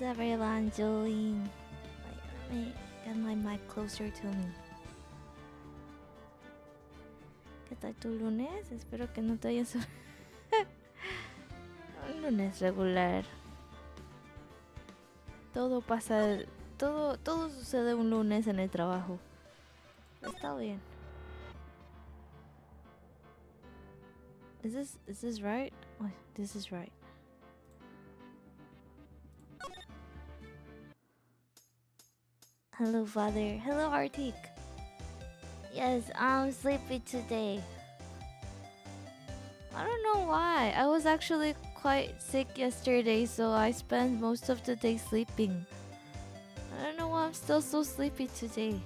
everyone doing? Wait, let me get my mic closer to me. ¿Qué tal tu lunes? Espero que no te hayas... Un lunes regular. Todo pasa... Todo sucede un lunes en el trabajo. Está bien. Is this right? Oh, this is right. Hello, father. Hello, Arctic. Yes, I'm sleepy today. I don't know why. I was actually quite sick yesterday, so I spent most of the day sleeping. I don't know why I'm still so sleepy today.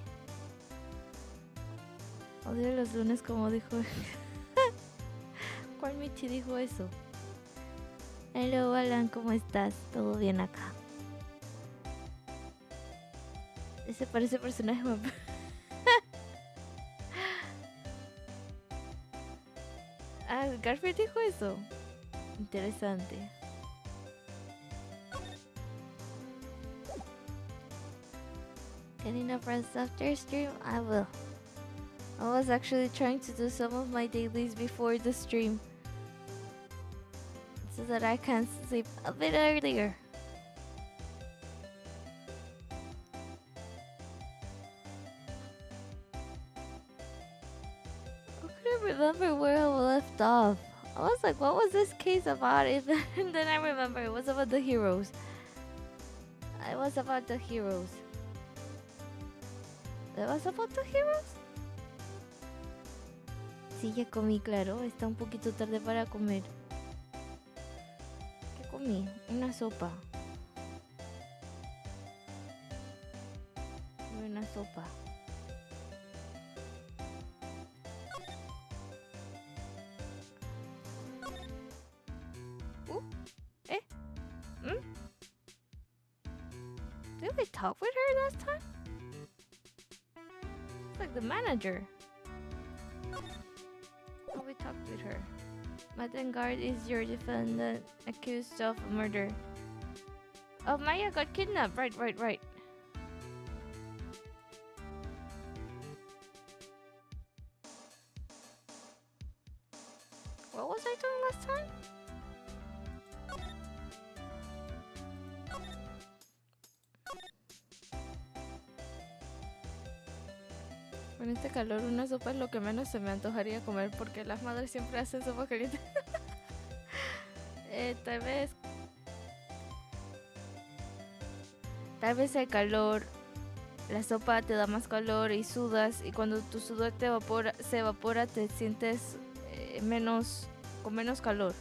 Odio los lunes, como dijo. ¿Cuál Michi dijo eso? Hello, Alan, ¿cómo estás? ¿Todo bien acá? Ese parece personaje más... Ah, Garfield dijo eso. Interesante. Getting up rest after stream? I will. I was actually trying to do some of my dailies before the stream, so that I can sleep a bit earlier. I couldn't remember where I left off. I was like, what was this case about? And then I remember it was about the heroes. It was about the heroes. ¿It was about the heroes? Sí, ya comí, claro. Está un poquito tarde para comer. ¿Qué comí? Una sopa. Una sopa. Eh? Did we talk with her last time? It's like the manager. Oh, we talked with her. Madden Guard is your defendant accused of murder. Oh, Maya got kidnapped. Right. What was I doing last time? Con este calor una sopa es lo que menos se me antojaría comer porque las madres siempre hacen sopa caliente. Tal vez el calor, la sopa te da más calor y sudas, y cuando tu sudor se evapora te sientes con menos calor.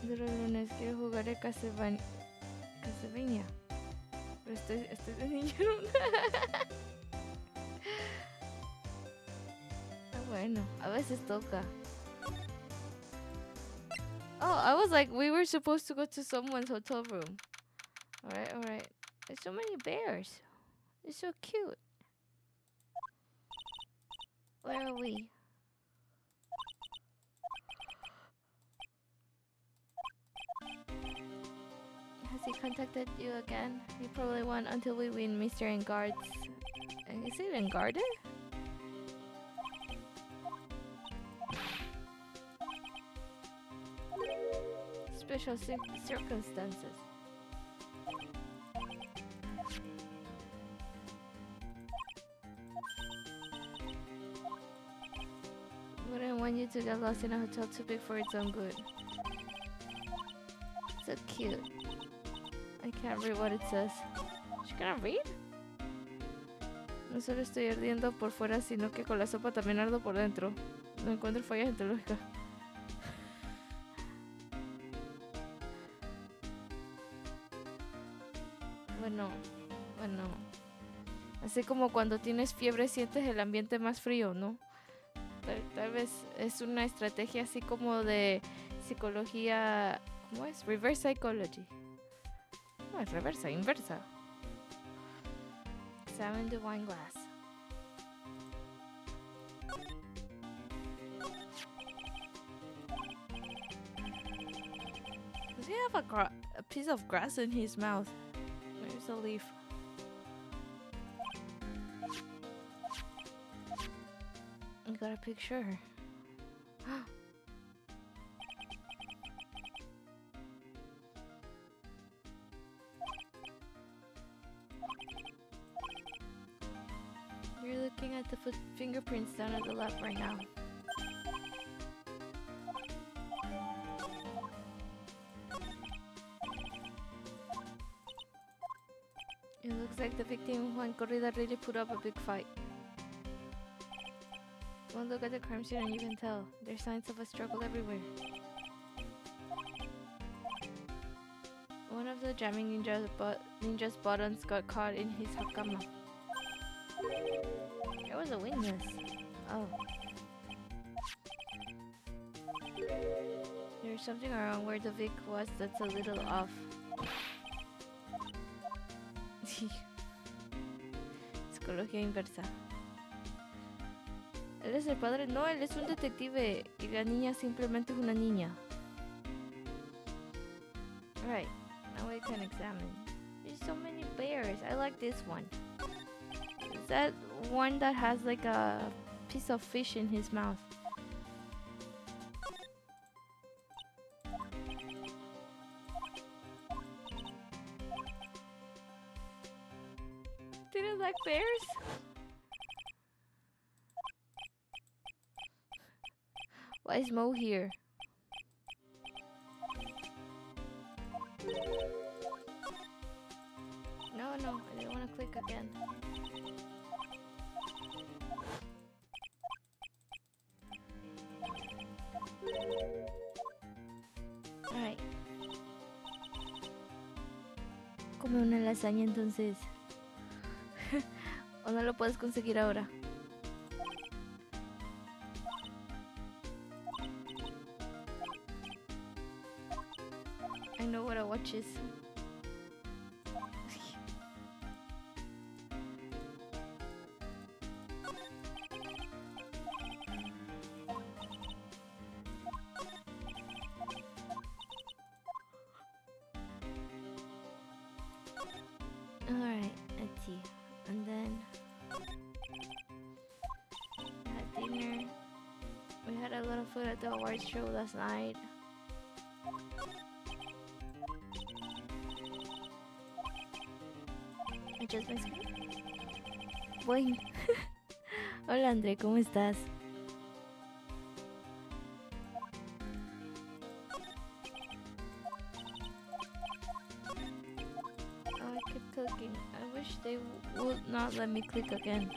Pero el lunes quiero jugar a Castlevania. Pero estoy de niño. Bueno, a veces toca. Oh, I was like, we were supposed to go to someone's hotel room. Alright. There's so many bears. They're so cute. Where are we? Has he contacted you again? He probably won't until we win Mr. Enguard's. Is it Enguarded? Special circumstances. Wouldn't want you to get lost in a hotel too big for its own good. So cute. I can't read what it says. She can't read? No solo estoy ardiendo por fuera, sino que con la sopa también ardo por dentro. No encuentro fallas en tu lógica. Bueno. Así como cuando tienes fiebre sientes el ambiente más frío, ¿no? Tal vez es una estrategia así como de psicología... ¿Cómo es? Reverse psychology. No, es reversa, inversa. Examine the wine glass. have a piece of grass in his mouth. There's a leaf. I got a picture. You're looking at the fingerprints down at the left right now. It looks like the victim Juan Corrida really put up a big fight. One look at the crime scene and you can tell. There's signs of a struggle everywhere. One of the jamming ninja's buttons got caught in his hakama. There was a witness. Oh. There's something around where the Vic was that's a little off. Psicología inversa. ¿Él es el padre? No, él es un detective y la niña simplemente es una niña. Alright, now we can examine. There's so many bears. I like this one. Is that one that has like a piece of fish in his mouth? Didn't like bears? Why is Mo here? No, I didn't want to click again. Alright. Come una lasaña entonces. ¿O no lo puedes conseguir ahora? I know what a watch is. Alright, let's see. And then we had dinner. We had a lot of food at the awards show last night. Adjust my screen. Bueno. Hola André, ¿cómo estás? Oh, I keep clicking. I wish they would not let me click again.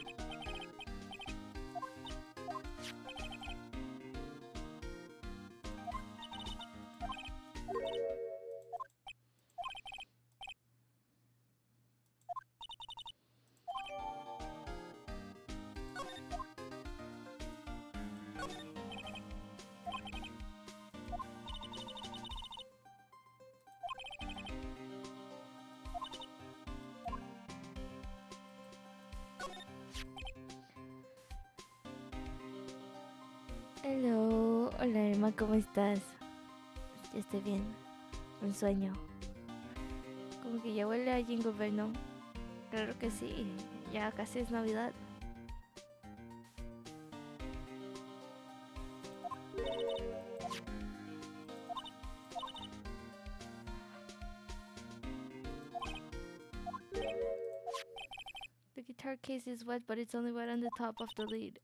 Hello, hola Emma, ¿cómo estás? Yo estoy bien. Un sueño. Como que ya huele a Jingle Bell, ¿no? Claro que sí, ya casi es Navidad. The guitar case is wet, but it's only wet on the top of the lid.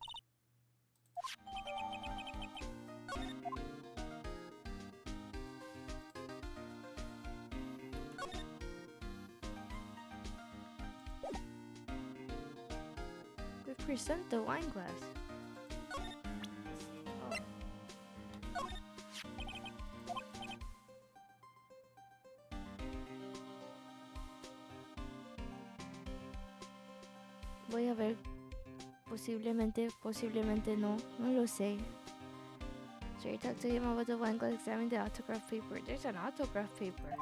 Present the wine glass. Oh. Voy a ver. Posiblemente no. No lo sé. Should I talk to him about the wine glass? Examine the autograph paper. There's an autograph paper.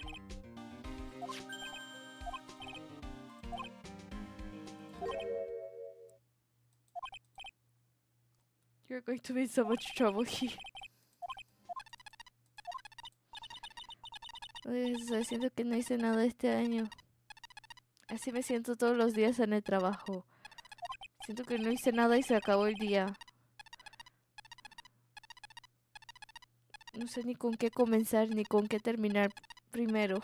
You're going to be in so much trouble here. Siento que no hice nada este año. Así me siento todos los días en el trabajo. Siento que no hice nada y se acabó el día. No sé ni con qué comenzar ni con qué terminar primero.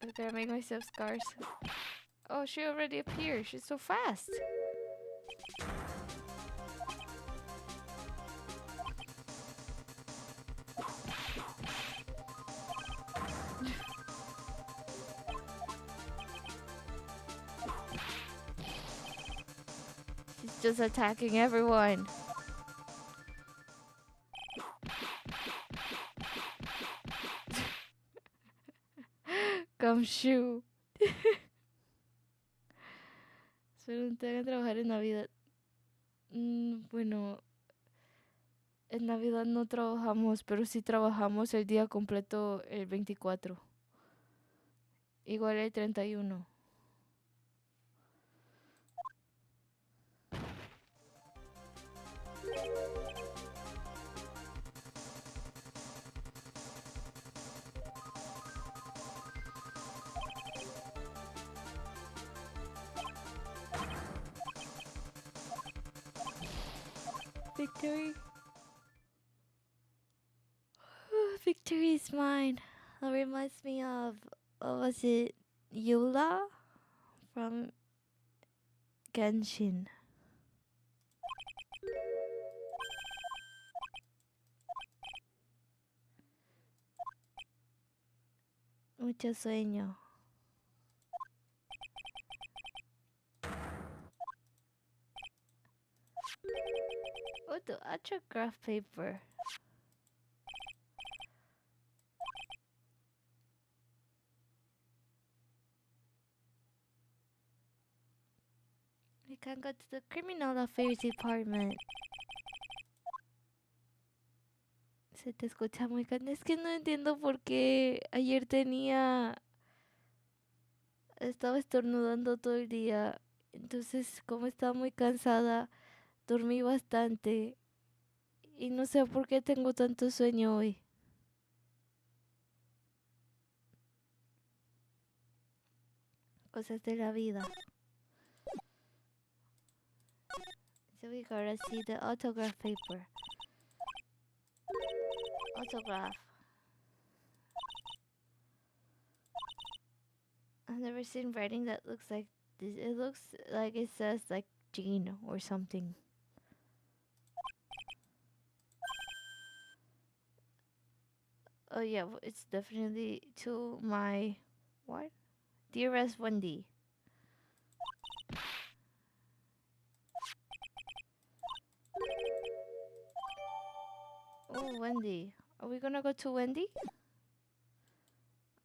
Okay, I make myself scars. Oh, she already appeared. She's so fast. She's just attacking everyone. Gumshoe. Espero no te hagan trabajar en Navidad. Bueno, en Navidad no trabajamos, pero sí trabajamos el día completo el 24. Igual el 31. Victory. Victory is mine. That reminds me of, was it Yula from Genshin? Mucho sueño. Oh, the autograph paper. We can go to the criminal affairs department. Se te escucha muy cansado. Es que no entiendo por qué ayer estaba estornudando todo el día. Entonces, como estaba muy cansada, dormí bastante. Y no sé por qué tengo tanto sueño hoy. Cosas de la vida. So we gotta see the autograph paper. Autograph. I've never seen writing that looks like this. It looks like it says like Jean or something. Oh yeah, it's definitely to my what? Dearest Wendy. Oh, Wendy. Are we gonna go to Wendy?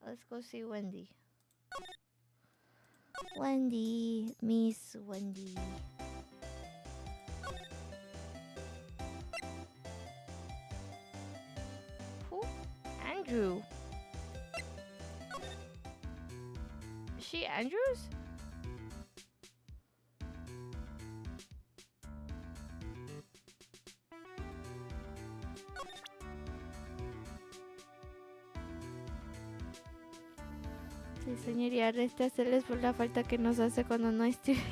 Let's go see Wendy. Wendy, Miss Wendy. Who? Andrew. Is she Andrews? Sí, señoría, resta hacerles por la falta que nos hace cuando no estoy.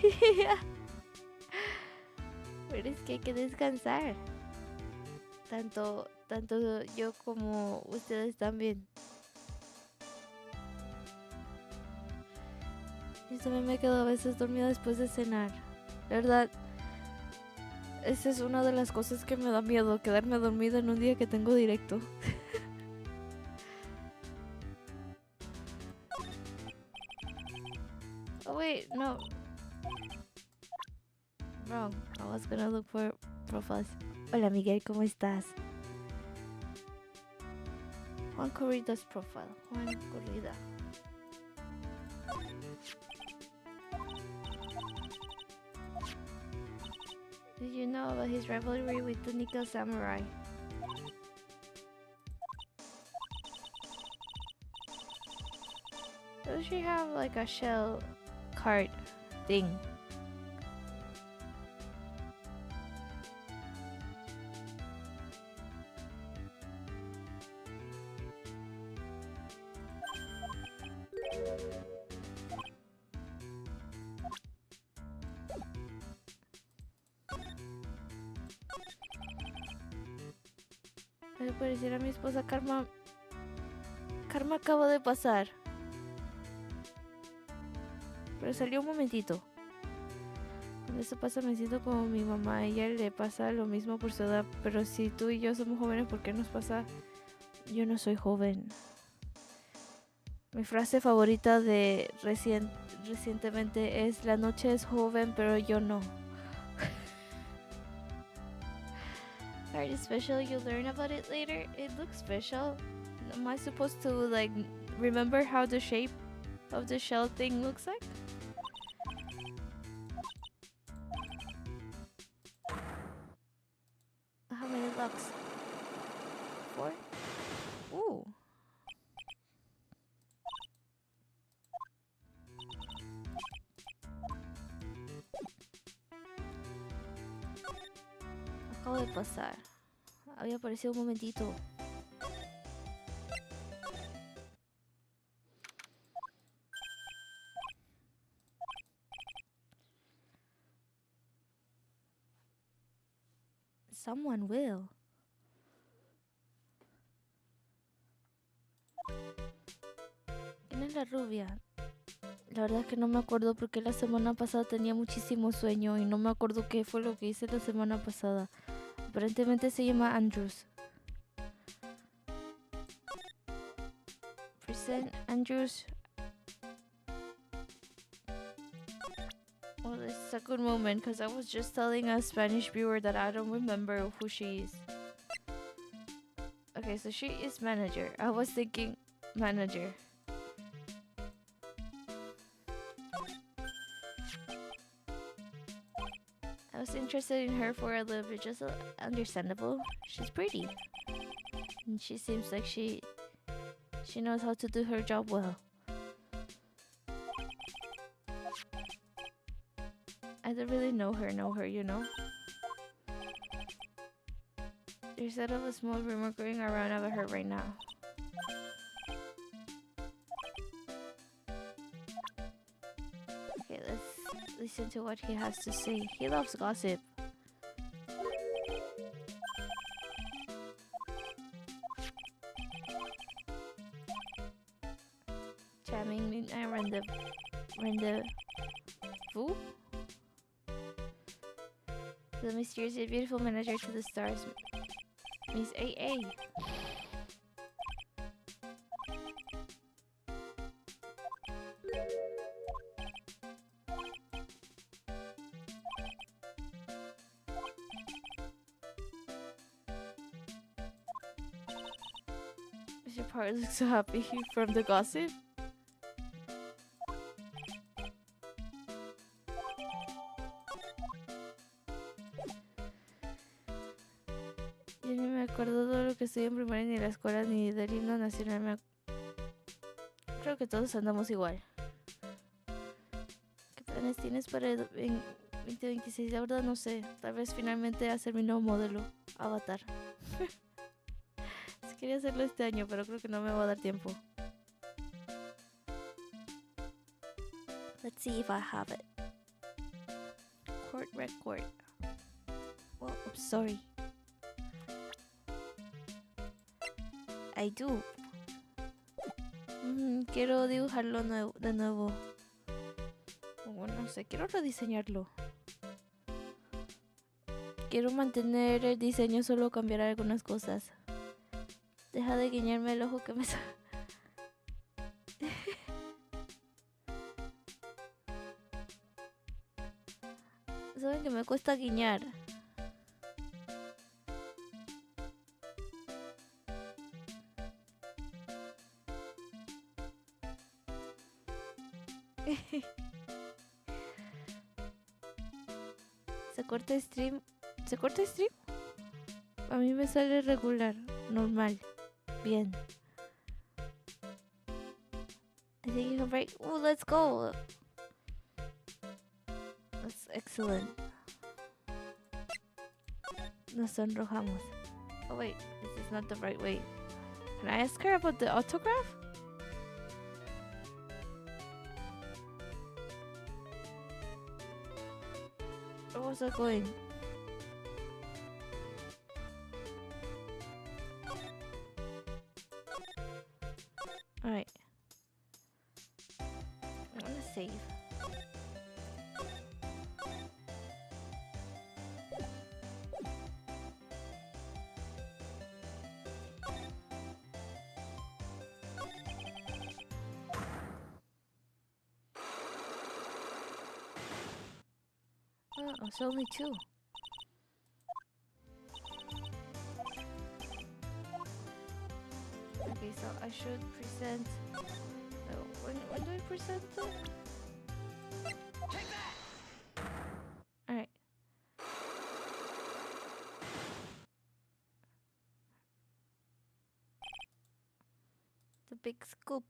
Pero es que hay que descansar. Tanto yo como ustedes también. Yo también me quedo a veces dormida después de cenar. La verdad, esa es una de las cosas que me da miedo, quedarme dormida en un día que tengo directo. Oh wait, no. Wrong. I was gonna look for profiles. Hola Miguel, ¿cómo estás? Juan Corrida's profile. Juan Corrida. Did you know about his rivalry with the Nickel Samurai? Does she have like a shell card thing? Voy pareciera a mi esposa Karma. Karma acaba de pasar. Pero salió un momentito. Cuando eso pasa me siento como mi mamá. A ella le pasa lo mismo por su edad. Pero si tú y yo somos jóvenes, ¿por qué nos pasa? Yo no soy joven. Mi frase favorita de recientemente es: la noche es joven, pero yo no. Are you special? You'll learn about it later. It looks special. Am I supposed to like remember how the shape of the shell thing looks like? How many locks? 4? Ooh. Acabo de pasar. Había aparecido un momentito. Someone will. ¿Quién es la rubia? La verdad es que no me acuerdo porque la semana pasada tenía muchísimo sueño y no me acuerdo qué fue lo que hice la semana pasada. Aparentemente se llama Andrews. Present Andrews. Well, this is a good moment because I was just telling a Spanish viewer that I don't remember who she is. Okay, so she is manager. I was thinking manager. I was interested in her for a little bit, just understandable. She's pretty. And she seems like she knows how to do her job well. I don't really know her, you know? There's sort of a small rumor going around about her right now. Okay, let's listen to what he has to say. He loves gossip. Jamming rendezvous? The mysterious and beautiful manager to the stars, Miss AA. Mr. Parr looks so happy from the gossip. Yo ni me acuerdo de lo que estoy en primaria, ni de la escuela, ni del himno nacional. Creo que todos andamos igual. ¿Qué planes tienes para el 2026? La verdad no sé. Tal vez finalmente hacer mi nuevo modelo, Avatar. Quería hacerlo este año, pero creo que no me va a dar tiempo. Let's see if I have it. Court record. Well, I'm sorry. I do. Quiero dibujarlo de nuevo. Bueno, no sé, quiero rediseñarlo. Quiero mantener el diseño, solo cambiar algunas cosas. Deja de guiñarme el ojo que me sale. Saben que me cuesta guiñar. ¿Se corta stream? ¿Se corta stream? A mí me sale regular, normal, bien. I think you can break. Oh, let's go. That's excellent. Nos sonrojamos. Oh wait, this is not the right way. Can I ask her about the autograph? Where was I going? Oh, it's only 2. Okay, so I should present. When do I present it? Alright. The big scoop.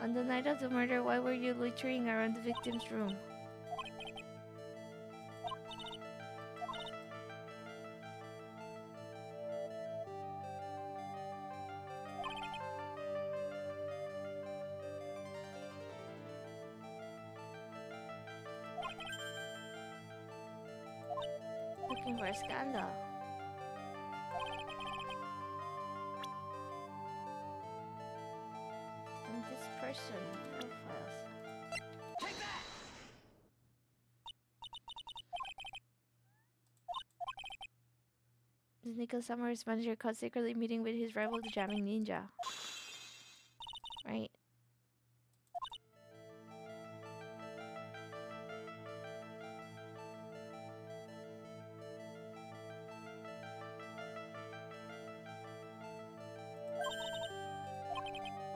On the night of the murder, why were you loitering around the victim's room? Looking for a scandal. And this person profiles. This Nico Summers manager caught secretly meeting with his rival, the jamming ninja. Right.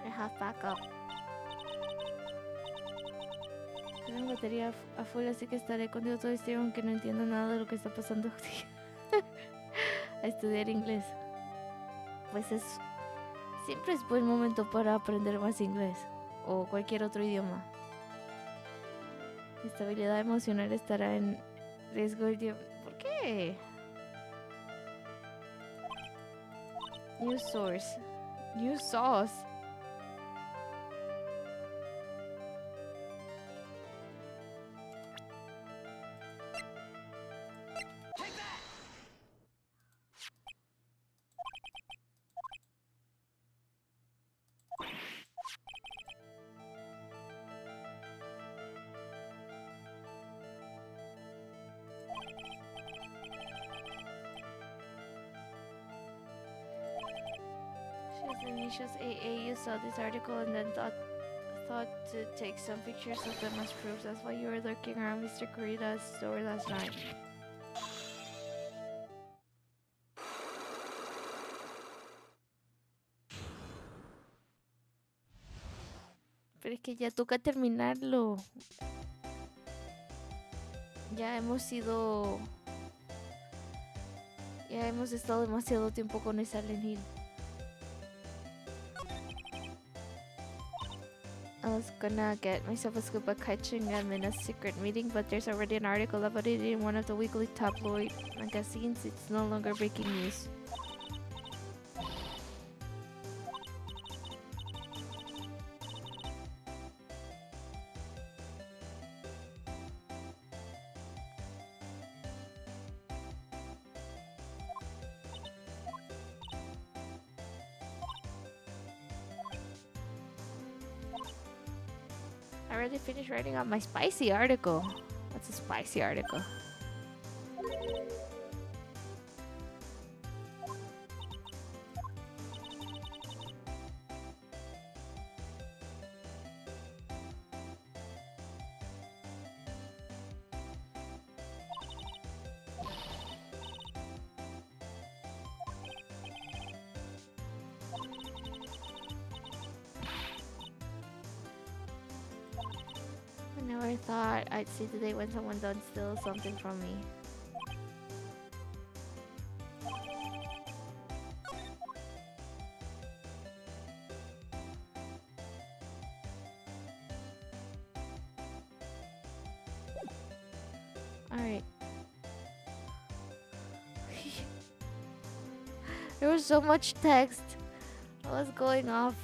I have backup. Tengo batería a full, así que estaré contigo todo este día aunque no entienda nada de lo que está pasando. A estudiar inglés. Pues siempre es buen momento para aprender más inglés o cualquier otro idioma. Mi estabilidad emocional estará en riesgo el día. ¿Por qué? New source. New sauce. Initials AA, you saw this article and then thought to take some pictures of them as proof. That's why you were lurking around Mr. Kurita's store last night. Pero es que ya toca terminarlo. Ya hemos estado demasiado tiempo con esa Silent Hill. I was gonna get myself a scoop of catching them in a secret meeting, but there's already an article about it in one of the weekly tabloid magazines. It's no longer breaking news. I already finished writing out my spicy article. What's a spicy article? I never thought I'd see the day when someone done steal something from me. Alright. There was so much text. I was going off.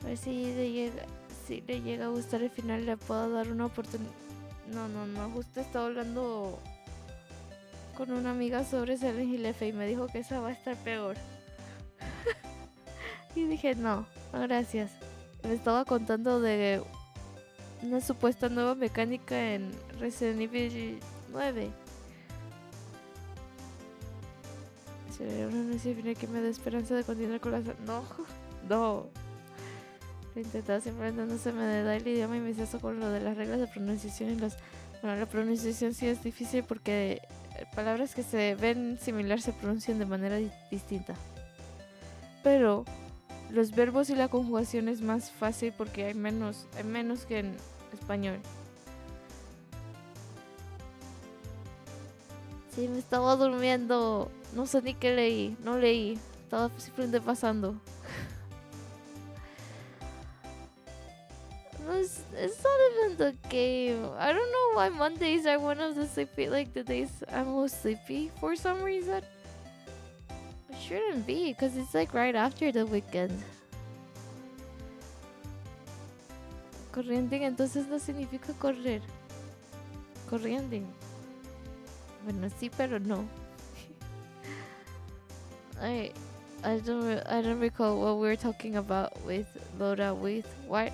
A ver si le llega a gustar el final, le puedo dar una oportunidad. No, justo estaba hablando con una amiga sobre Silent Hill F y me dijo que esa va a estar peor. Y dije, no, gracias. Me estaba contando de una supuesta nueva mecánica en Resident Evil 9. Sería una noche final que me da esperanza de continuar con la... No. Lo he intentado, simplemente no se me da el idioma y me ceso con lo de las reglas de pronunciación y los... Bueno, la pronunciación sí es difícil porque palabras que se ven similar se pronuncian de manera distinta. Pero los verbos y la conjugación es más fácil porque hay menos que en español. Sí, me estaba durmiendo. No sé ni qué leí. No leí. Estaba simplemente pasando. No, it's not even the game. I don't know why Mondays are one of the sleepy, like the days I'm most sleepy for some reason. It shouldn't be, because it's like right after the weekend. Corriente entonces no significa correr. Corriente. Bueno, sí, pero no. I don't recall what we were talking about with Loda with what.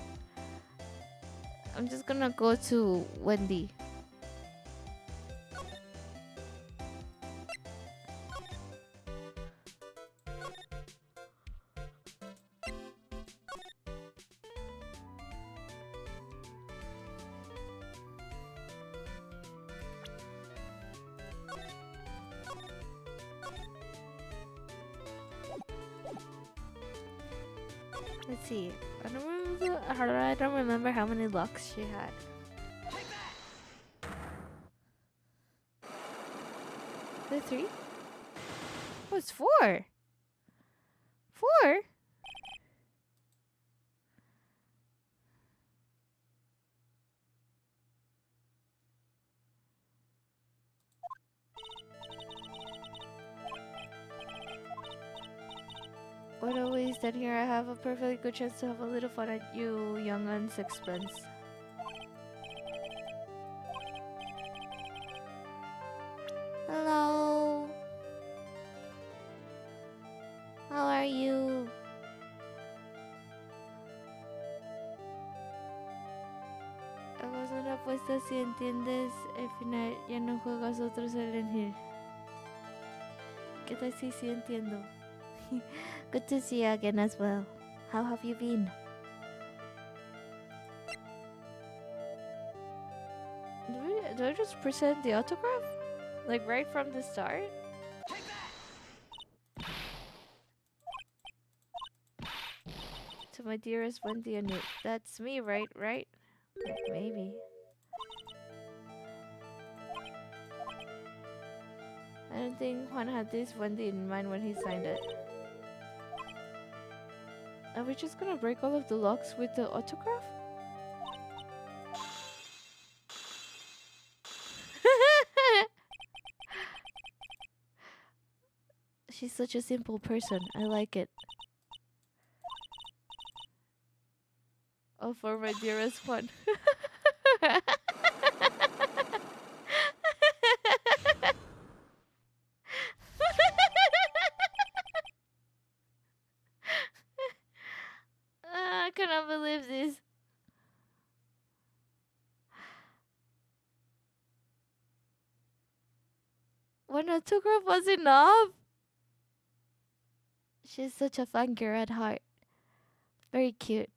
I'm just gonna go to Wendy. Let's see. I don't remember how many locks she had. The 3? Oh, it's 4. 4? What a waste that here I have a perfectly good chance to have a little fun at you, young un's expense. Hello. How are you? Hagamos una apuesta si entiendes el final, ya no juegas otro Silent Hill. ¿Qué tal si sí entiendo? Good to see you again as well. How have you been? Do I just present the autograph? Like right from the start? To my dearest Wendy and Nick. That's me, right? Maybe. I don't think Juan had this Wendy in mind when he signed it. Are we just gonna break all of the locks with the autograph? She's such a simple person. I like it. Oh, for my dearest Juan. I cannot believe this. One autograph was enough. She's such a fun girl at heart. Very cute.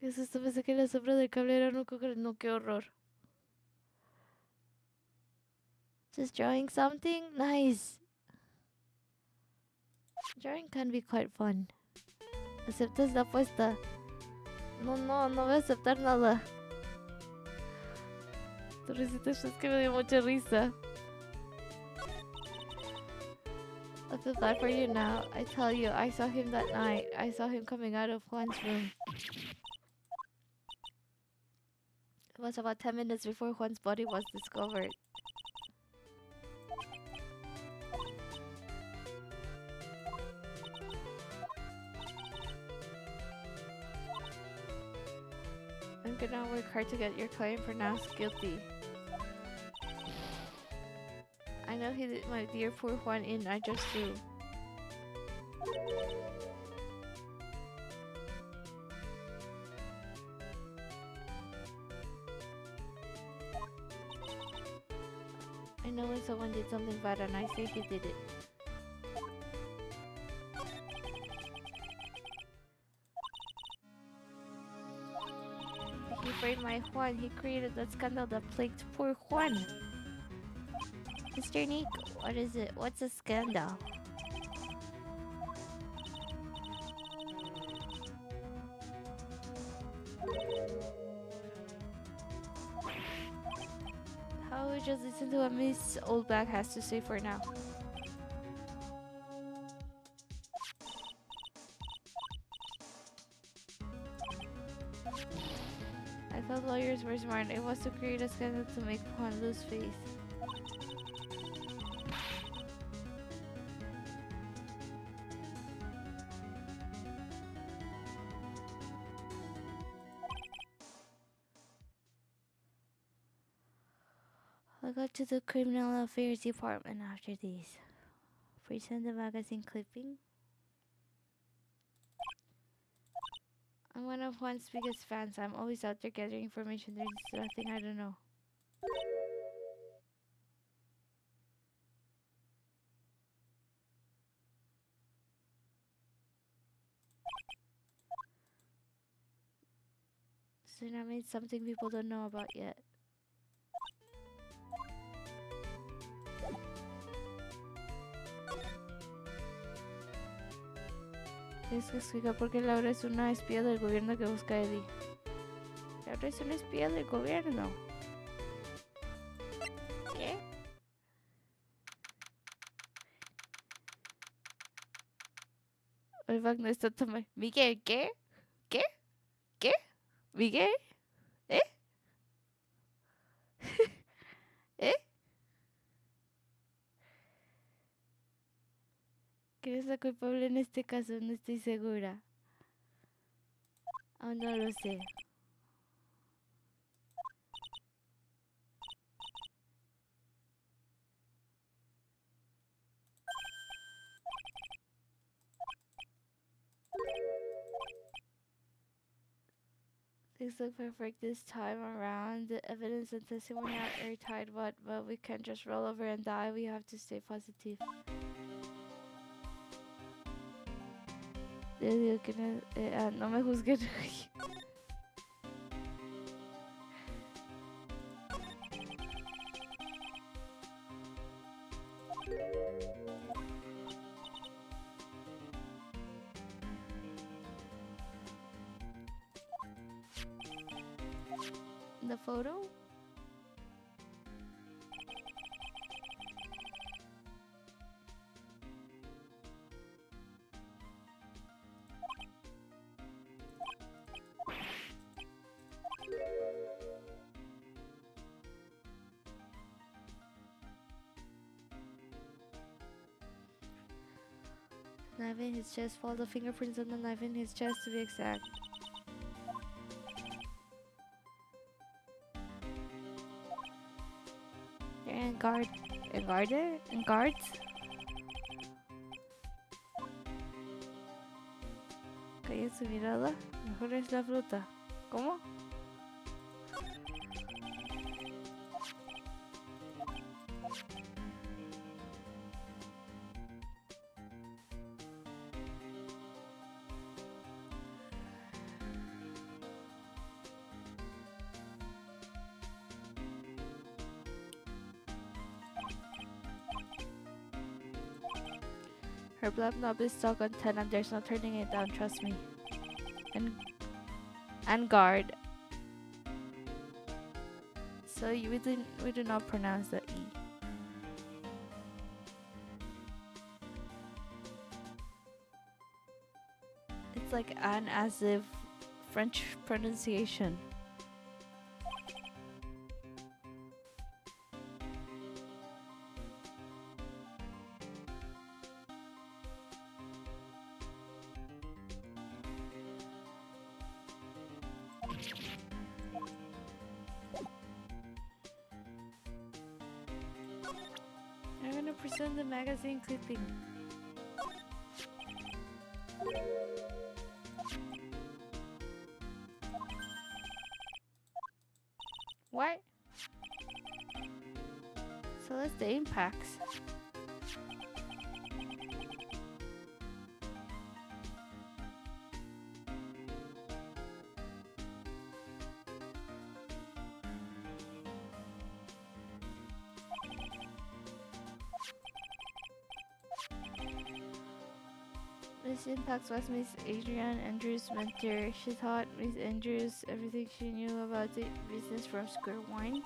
¿Qué es esto? Pensé que la sombra del cable era un coco. No, qué horror. Just drawing something? Nice. Drawing can be quite fun. ¿Aceptas la apuesta? No voy a aceptar nada. Tu risita es que me dio mucha risa. I feel bad for you now. I tell you, I saw him that night. I saw him coming out of Juan's room. It was about 10 minutes before Juan's body was discovered. I'm gonna work hard to get your client pronounced guilty. I know he did my dear poor Juan in, I just do. I know when someone did something bad and I say he did it. frame my Juan. He created that scandal that plagued poor Juan. Mr. Nick, what is it? What's a scandal? How would just listen to what Miss Oldback has to say for now? I thought lawyers were smart. It was to create a scandal to make Juan lose faith. I'll go to the criminal affairs department after these. Present the magazine clipping. I'm one of Juan's biggest fans. I'm always out there gathering information. There's nothing I don't know. So that means something people don't know about yet. Tienes que explicar por qué Laura es una espía del gobierno que busca a Eddie. Laura es una espía del gobierno. ¿Qué? El no está tomando. Miguel, ¿qué? ¿Qué? ¿Qué? ¿Miguel? ¿Eh? ¿Eh? ¿Quién es la culpable en este caso? No estoy segura. Aún no lo sé. Things look perfect this time around. The evidence and testimony are airtight, but we can't just roll over and die. We have to stay positive. Le digo que no me juzguen. The photo? Knife in his chest. Follow the fingerprints on the knife in his chest to be exact. And guards. Calla su mirada. Mejor es la fruta. ¿Cómo? Her blood knob is stuck on 10 and there's no turning it down, trust me. And guard. So we do not pronounce the E. It's like an as if French pronunciation. I'm gonna present the magazine clipping. What? So that's the impacts. This impacts was Miss Adrian Andrews' mentor. She taught Miss Andrews everything she knew about the business from square one.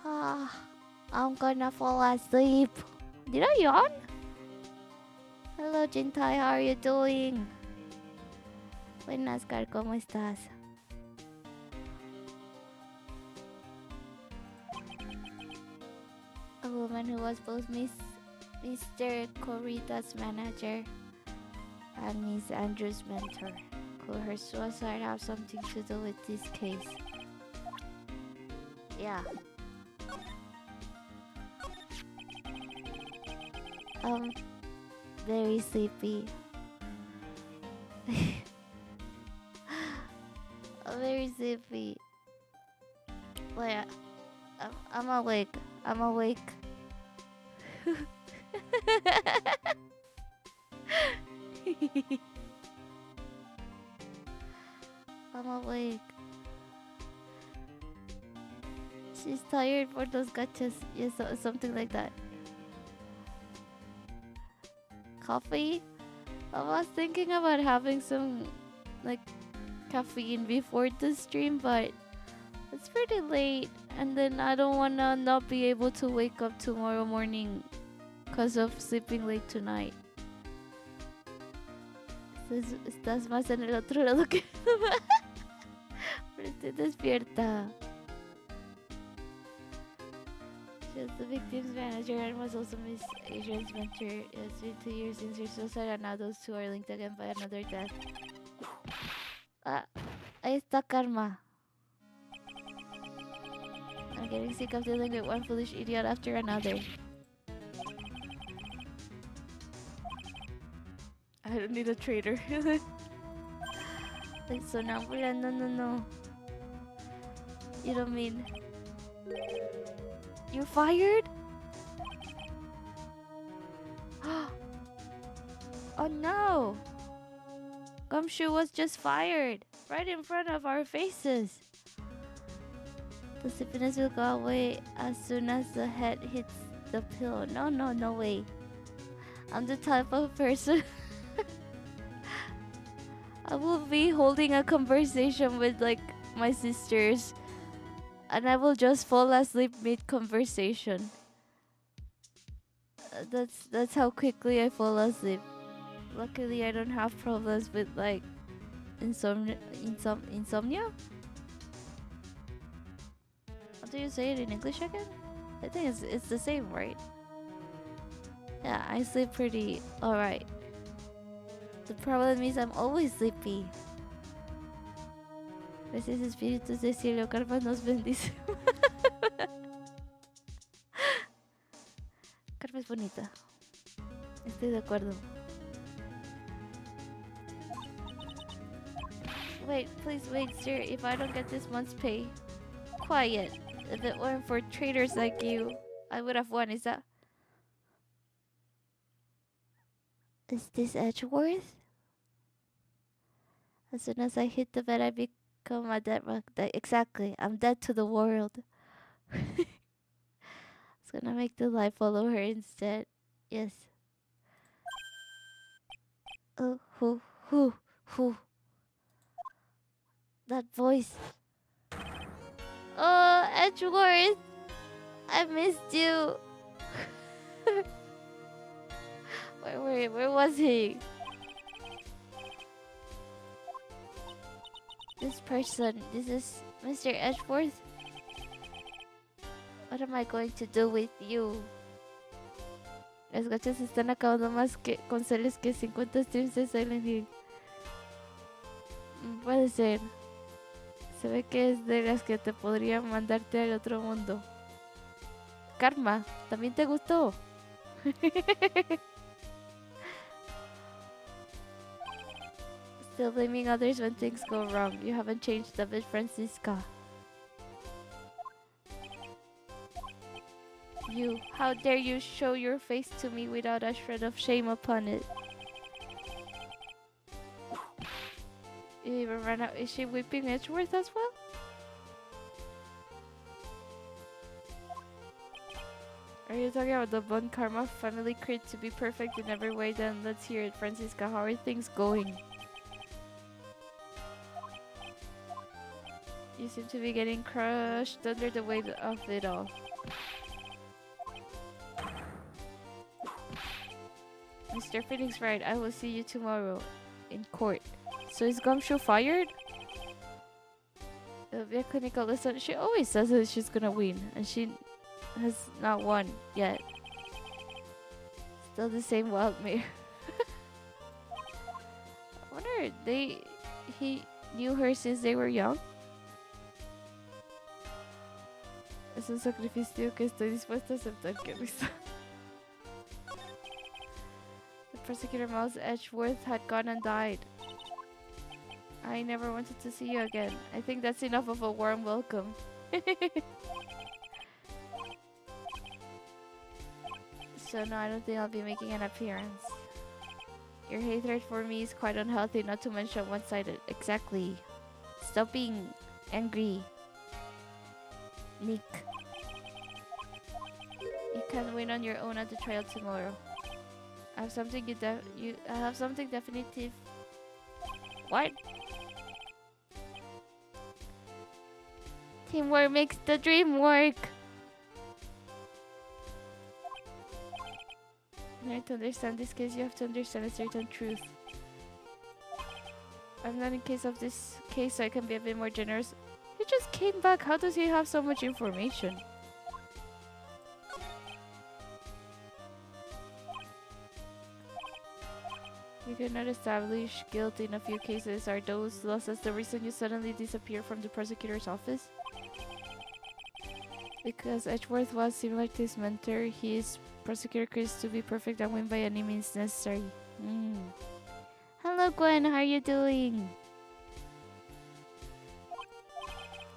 I'm gonna fall asleep. Did I yawn? Hello, Jintai, how are you doing? Buenas, Car, ¿cómo estás? A woman who was both Mr. Corrida's manager and Miss Andrews' mentor. Could her suicide have something to do with this case? Yeah. Very sleepy. Very sleepy. Wait, I'm awake. I'm awake. I'm awake. She's tired for those gachas. Yes, something like that. Coffee? I was thinking about having some like caffeine before the stream, but it's pretty late, and then I don't wanna not be able to wake up tomorrow morning because of sleeping late tonight. Estás más en el otro lado que pero estoy despierta. She was the victim's manager and was also Miss Adrian's mentor. It's been 2 years since her suicide, and now those two are linked again by another death. Ahí está karma. I'm getting sick of dealing with one foolish idiot after another. I don't need a traitor. Like sonambula, no. You don't mean... You're fired? Oh no! Gumshoe was just fired! Right in front of our faces! The sleepiness will go away as soon as the head hits the pillow. No way. I'm the type of person... I will be holding a conversation with like my sisters, and I will just fall asleep mid-conversation. That's how quickly I fall asleep. Luckily, I don't have problems with like insomnia. How do you say it in English again? I think it's the same, right? Yeah, I sleep pretty alright. The problem is I'm always sleepy. Gracias, espíritus de cielo, Karma nos bendice. Karma es bonita. Estoy de acuerdo. Wait, please wait, sir. If I don't get this month's pay, quiet. If it weren't for traitors like you, I would have won. Is this Edgeworth? As soon as I hit the bed, I become a dead rock. Exactly. I'm dead to the world. It's gonna make the light follow her instead. Yes. Oh, who? That voice. Oh, Edgeworth! I missed you. Where was he? This person, this is Mr. Edgeworth. What am I going to do with you? Las gachas están acabando más que con celes que 50 streams de Silent Hill. Puede ser. Se ve que es de las que te podrían mandarte al otro mundo. Karma, ¿también te gustó? Still blaming others when things go wrong. You haven't changed a bit, Francisca. You, how dare you show your face to me without a shred of shame upon it? You even ran out. Is she whipping Edgeworth as well? Are you talking about the Bon Karma family crit to be perfect in every way? Then let's hear it, Francisca. How are things going? You seem to be getting crushed under the weight of it all. Mr. Phoenix Wright, I will see you tomorrow in court. So is Gumshoe fired? It'll be a clinical lesson. She always says that she's gonna win, and she has not won yet. Still the same wild mare. I wonder he knew her since they were young. Es un sacrificio que estoy dispuesta a aceptar, que risa. The prosecutor Miles Edgeworth had gone and died. I never wanted to see you again. I think that's enough of a warm welcome. So no, I don't think I'll be making an appearance. Your hatred for me is quite unhealthy, not to mention one-sided. Exactly. Stop being angry, Nick. You can win on your own at the trial tomorrow. I have something I have something definitive. What? Teamwork makes the dream work. In order to understand this case, you have to understand a certain truth. I'm not in case of this case, so I can be a bit more generous. He just came back. How does he have so much information? You cannot establish guilt in a few cases. Are those losses the reason you suddenly disappear from the prosecutor's office? Because Edgeworth was similar to his mentor, he is prosecutor Chris to be perfect and win by any means necessary. Hello Gwen, how are you doing?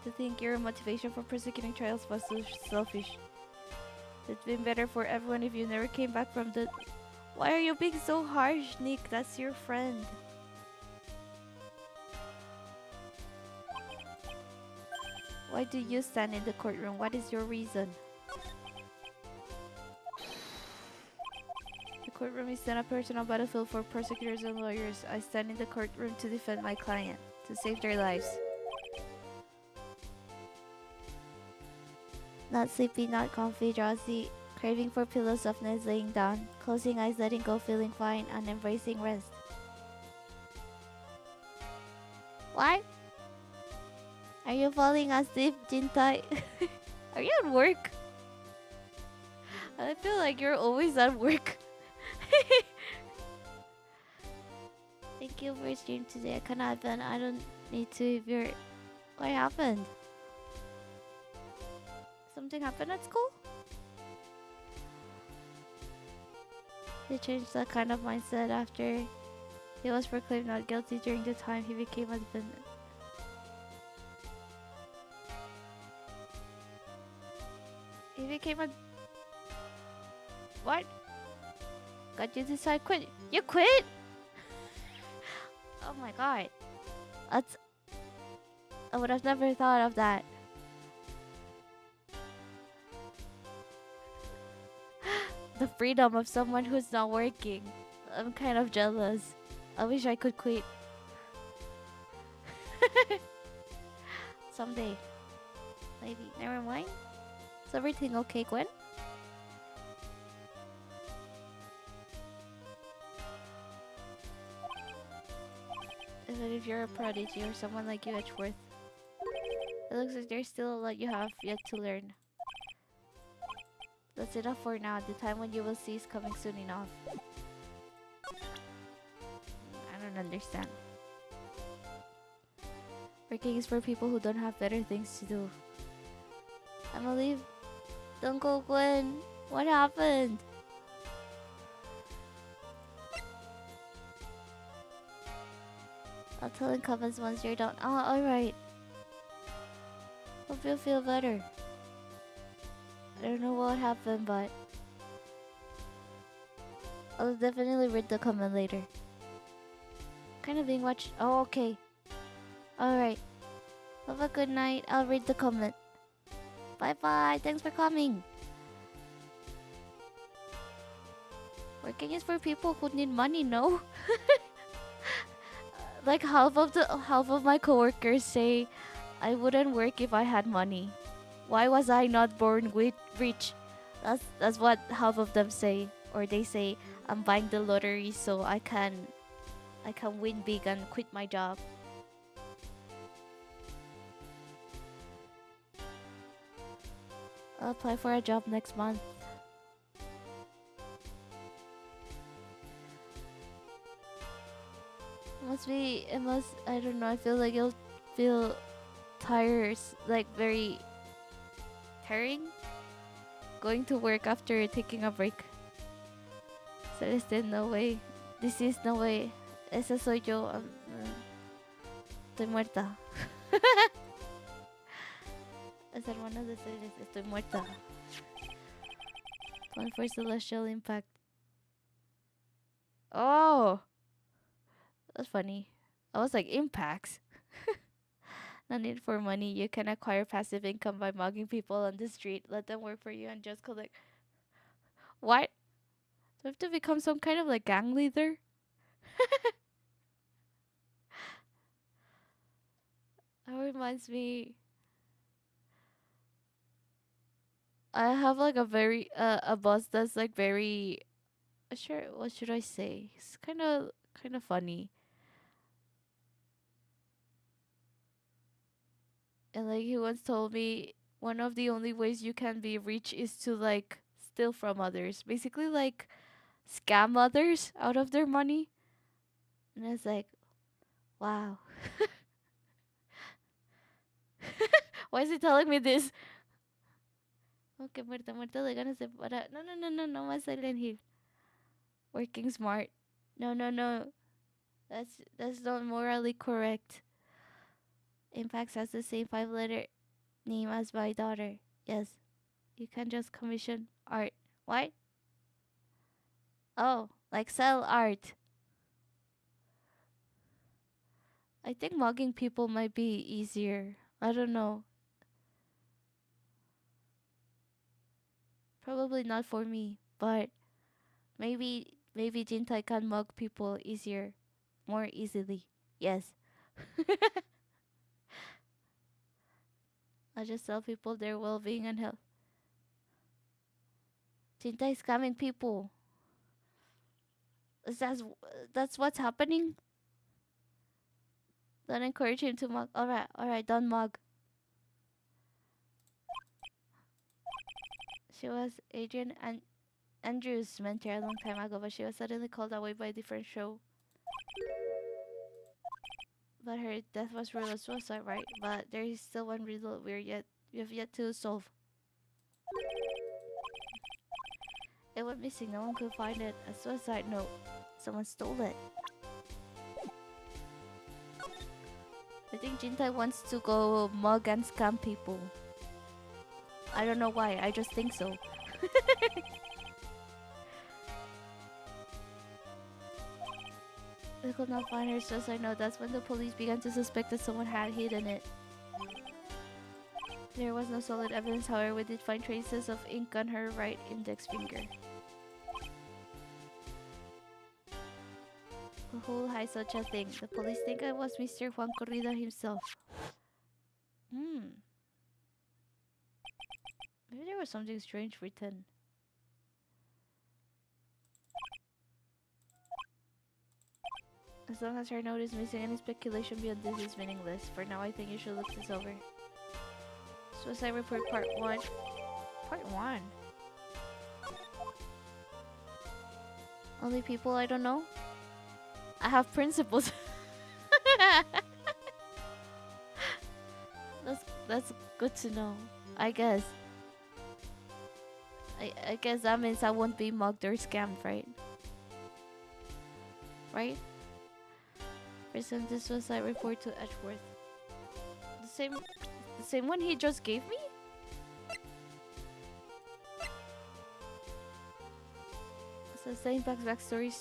To think your motivation for prosecuting trials was so selfish. It'd been better for everyone if you never came back from the... Why are you being so harsh, Nick? That's your friend. Why do you stand in the courtroom? What is your reason? The courtroom is not a personal battlefield for prosecutors and lawyers. I stand in the courtroom to defend my client, to save their lives. Not sleepy, not comfy, drowsy, craving for pillow softness, laying down, closing eyes, letting go, feeling fine, and embracing rest. What? Are you falling asleep, Jintai? Are you at work? I feel like you're always at work. Thank you for stream today. I cannot then I don't need to if you're... What happened? Something happened at school? He changed that kind of mindset after he was proclaimed not guilty during the time he became a defendant. He became a... What? Got you decide quit. You quit? Oh my god. That's... I would have never thought of that. The freedom of someone who's not working. I'm kind of jealous. I wish I could quit. Someday. Maybe. Never mind. Is everything okay, Gwen? Even if you're a prodigy or someone like you, Edgeworth, it looks like there's still a lot you have yet to learn. That's enough for now. The time when you will see is coming soon enough. I don't understand. Working is for people who don't have better things to do. I'ma leave. Don't go, Gwen. What happened? I'll tell in comments once you're done. Oh, alright. Hope you'll feel better. I don't know what happened, but I'll definitely read the comment later. Kind of being watched. Oh, okay. Alright. Have a good night. I'll read the comment. Bye bye. Thanks for coming. Working is for people who need money, no? Like half of my coworkers say I wouldn't work if I had money. Why was I not born with rich? That's what half of them say. Or they say I'm buying the lottery so I can win big and quit my job. I'll apply for a job next month. I don't know, I feel like it'll feel tires, like very tiring going to work after taking a break. Celeste, no way. This is no way. Esa soy yo. Estoy muerta. Es hermana de Celeste. Estoy muerta. Plan for celestial impact. Oh! That's funny. I was like, impacts? No need for money. You can acquire passive income by mugging people on the street. Let them work for you and just collect. What? Do I have to become some kind of like gang leader? That reminds me. I have like a boss that's like very sure. What should I say? It's kind of funny. And like he once told me, one of the only ways you can be rich is to like steal from others. Basically like scam others out of their money. And it's like, wow. Why is he telling me this? Okay, muerta, muerta de ganas de para. No, no, no, no, no más Silent Hill. Working smart. No, no, no. That's not morally correct. Impact has the same 5-letter name as my daughter. Yes. You can just commission art. What? Oh, like sell art. I think mugging people might be easier. I don't know. Probably not for me, but maybe Jintai can mug people easier, more easily. Yes. I just tell people their well-being and health. Jintai is scamming people. Is that's what's happening? Don't encourage him to mug. Alright, don't mug. She was Adrian and Andrew's mentor a long time ago, but she was suddenly called away by a different show. But her death was ruled a suicide, right? But there is still one riddle we have yet to solve. It went missing. No one could find it. A suicide note. Someone stole it. I think Jintai wants to go mug and scam people. I don't know why. I just think so. They could not find her suicide note. That's when the police began to suspect that someone had hidden it. There was no solid evidence, however, we did find traces of ink on her right index finger. Who hides such a thing? The police think I was Mr. Juan Corrida himself. Maybe there was something strange written. As long as her note is missing, any speculation beyond this is meaningless. For now, I think you should look this over. Suicide Report Part 1. Part 1? Only people I don't know? I have principles. That's good to know. I guess. I guess that means I won't be mugged or scammed, right? Right? Present the suicide report to Edgeworth. The same one he just gave me? So saying Black's backstory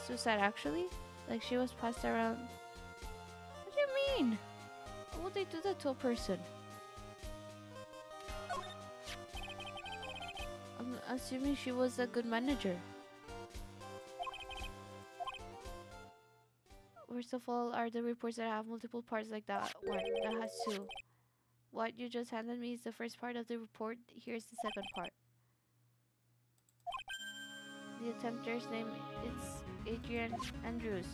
suicide actually? Like she was passed around. What do you mean? Why would they do that to a person? I'm assuming she was a good manager. Worst of all are the reports that have multiple parts like that one that has two. What you just handed me is the first part of the report. Here's the second part. The attempter's name is Adrian Andrews.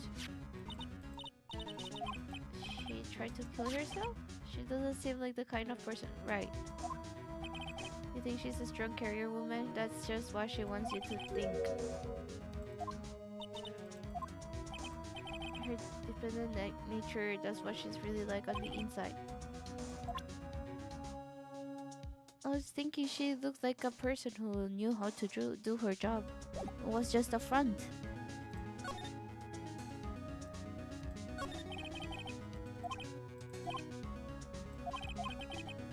She tried to kill herself? She doesn't seem like the kind of person. Right. You think she's a strong carrier woman? That's just what she wants you to think. Her dependent nature, that's what she's really like on the inside. I was thinking she looked like a person who knew how to do her job. It was just a front.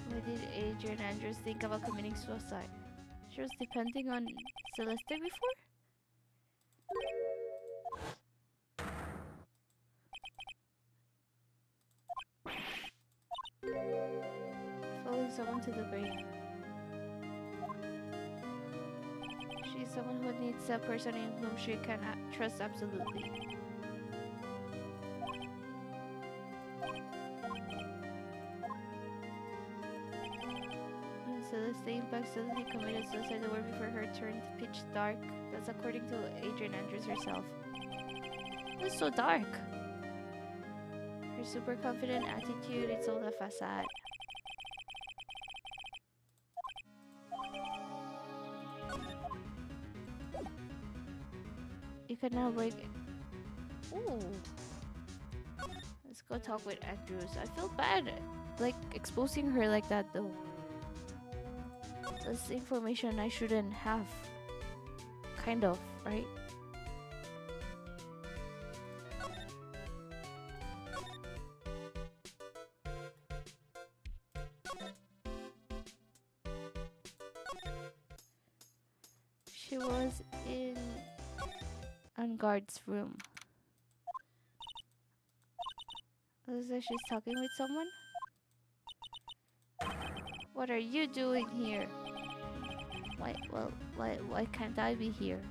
Why did Adrian Andrews think about committing suicide? She was depending on Celeste before? Following someone to the grave. She's someone who needs a person in whom she can trust absolutely. Celeste Impact suddenly committed suicide the word before her turned pitch dark. That's according to Adrian Andrews herself. It's so dark. Her super confident attitude, it's all a facade. You can now break. Ooh. Let's go talk with Andrews. I feel bad, like exposing her like that though. That's information I shouldn't have. Kind of, right? She was in guard's room. Looks like she's talking with someone. What are you doing here? Why can't I be here?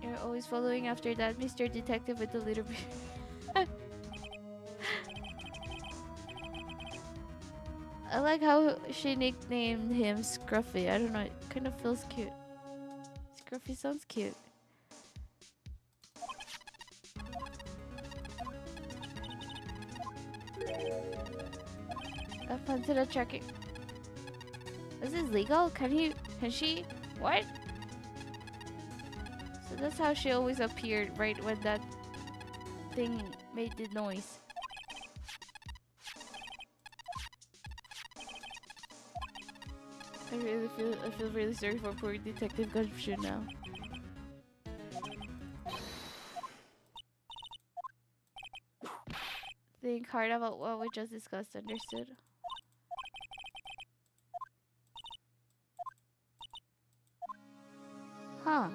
You're always following after that Mr. Detective with the little bit. I like how she nicknamed him Scruffy. I don't know, it kind of feels cute. Scruffy sounds cute. I planted a tracking. Is this legal? Can she? What? So that's how she always appeared, right when that thing made the noise. I feel really sorry for poor Detective Gumshoe now. Think hard about what we just discussed. Understood? Huh.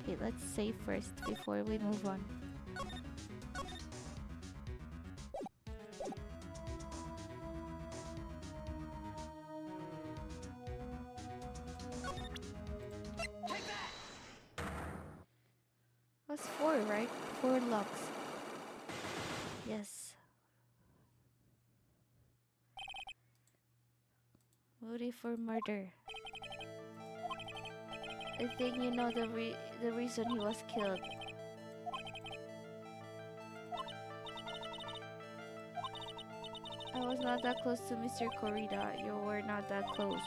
Okay, let's save first before we move on. That's 4, right? 4 locks. Yes. Motive for murder. I think you know the reason he was killed. I was not that close to Mr. Corrida. You were not that close.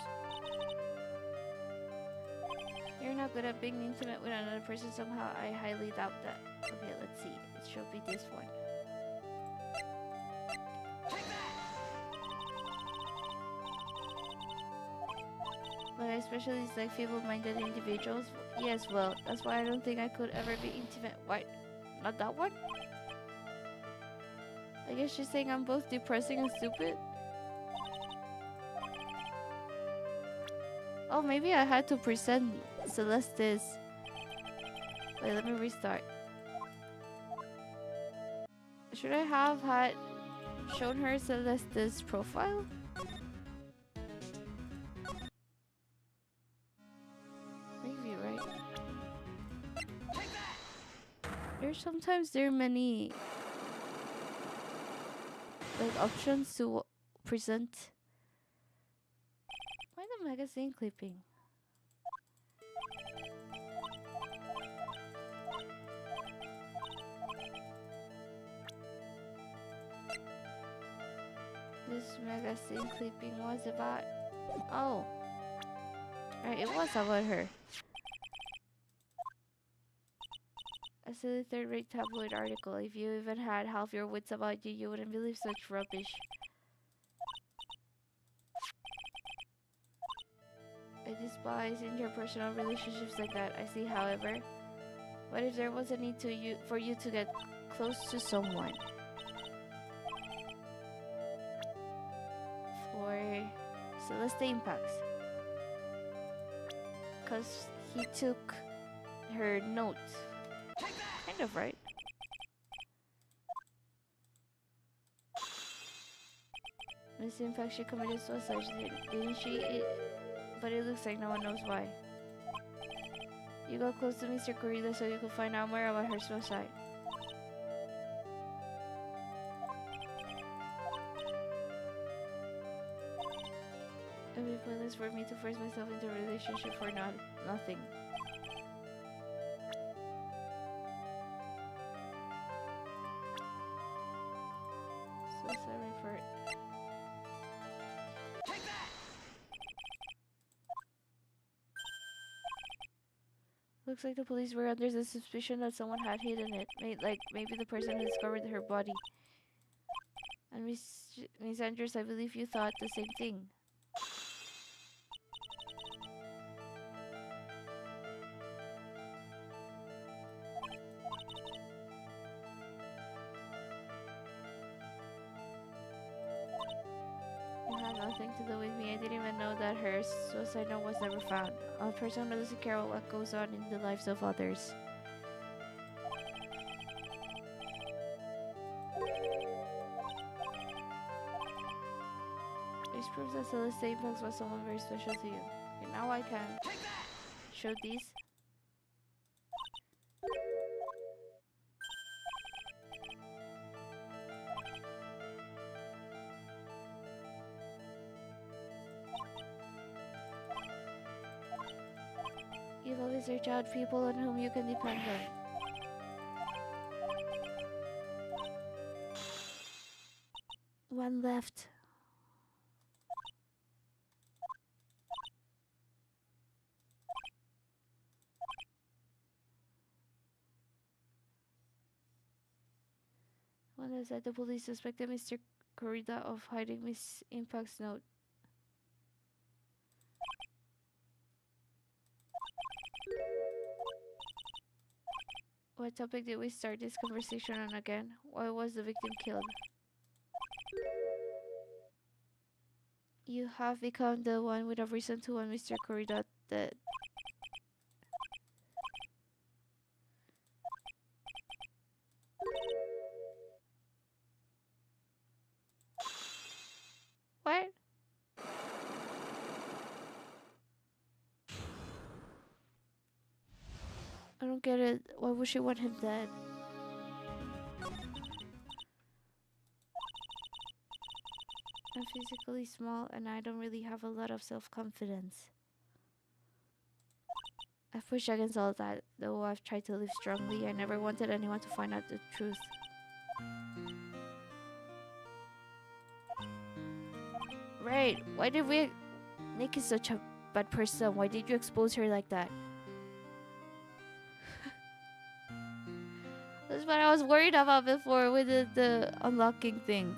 You're not good at being intimate with another person somehow. I highly doubt that. Okay, let's see. It should be this one. But I especially dislike feeble-minded individuals. Yes, well, that's why I don't think I could ever be intimate. What? Not that one? I guess she's saying I'm both depressing and stupid. Oh, maybe I had to present Celeste's. Wait, let me restart. Should I have had shown her Celeste's profile? there are many like options to present. Why the magazine clipping? This magazine clipping was about. Oh, right, it was about her. A silly third-rate tabloid article. If you even had half your wits about you, you wouldn't believe such rubbish. I despise interpersonal relationships like that. I see, however, what if there was a need for you to get close to someone? For Celeste Impacts. Because he took her note. Kind of, right? Miss Impact, she committed suicide, didn't she? But it looks like no one knows why. You got close to Mr. Corrida so you could find out more about her suicide. It would be pointless for me to force myself into a relationship for nothing. Suicide report. Looks like the police were under the suspicion that someone had hidden it. Maybe the person who discovered her body. And Miss Andrews, I believe you thought the same thing. It had nothing to do with me. I didn't even know that her suicide note was never found. A person who doesn't care what goes on in the lives of others. This proves that Celeste Impacts was someone very special to you. Okay, now I can show these. You've always searched out people on whom you can depend on. One left. One that said the police suspected Mr. Corrida of hiding Miss Impact's note. What topic did we start this conversation on again? Why was the victim killed? You have become the one with a reason to want Mr. Corrida dead. What? I don't get it. Why would she want him dead? I'm physically small and I don't really have a lot of self-confidence. I've pushed against all that, though I've tried to live strongly. I never wanted anyone to find out the truth. Right, why did we... Nick is such a bad person. Why did you expose her like that? That's what I was worried about before with the unlocking thing.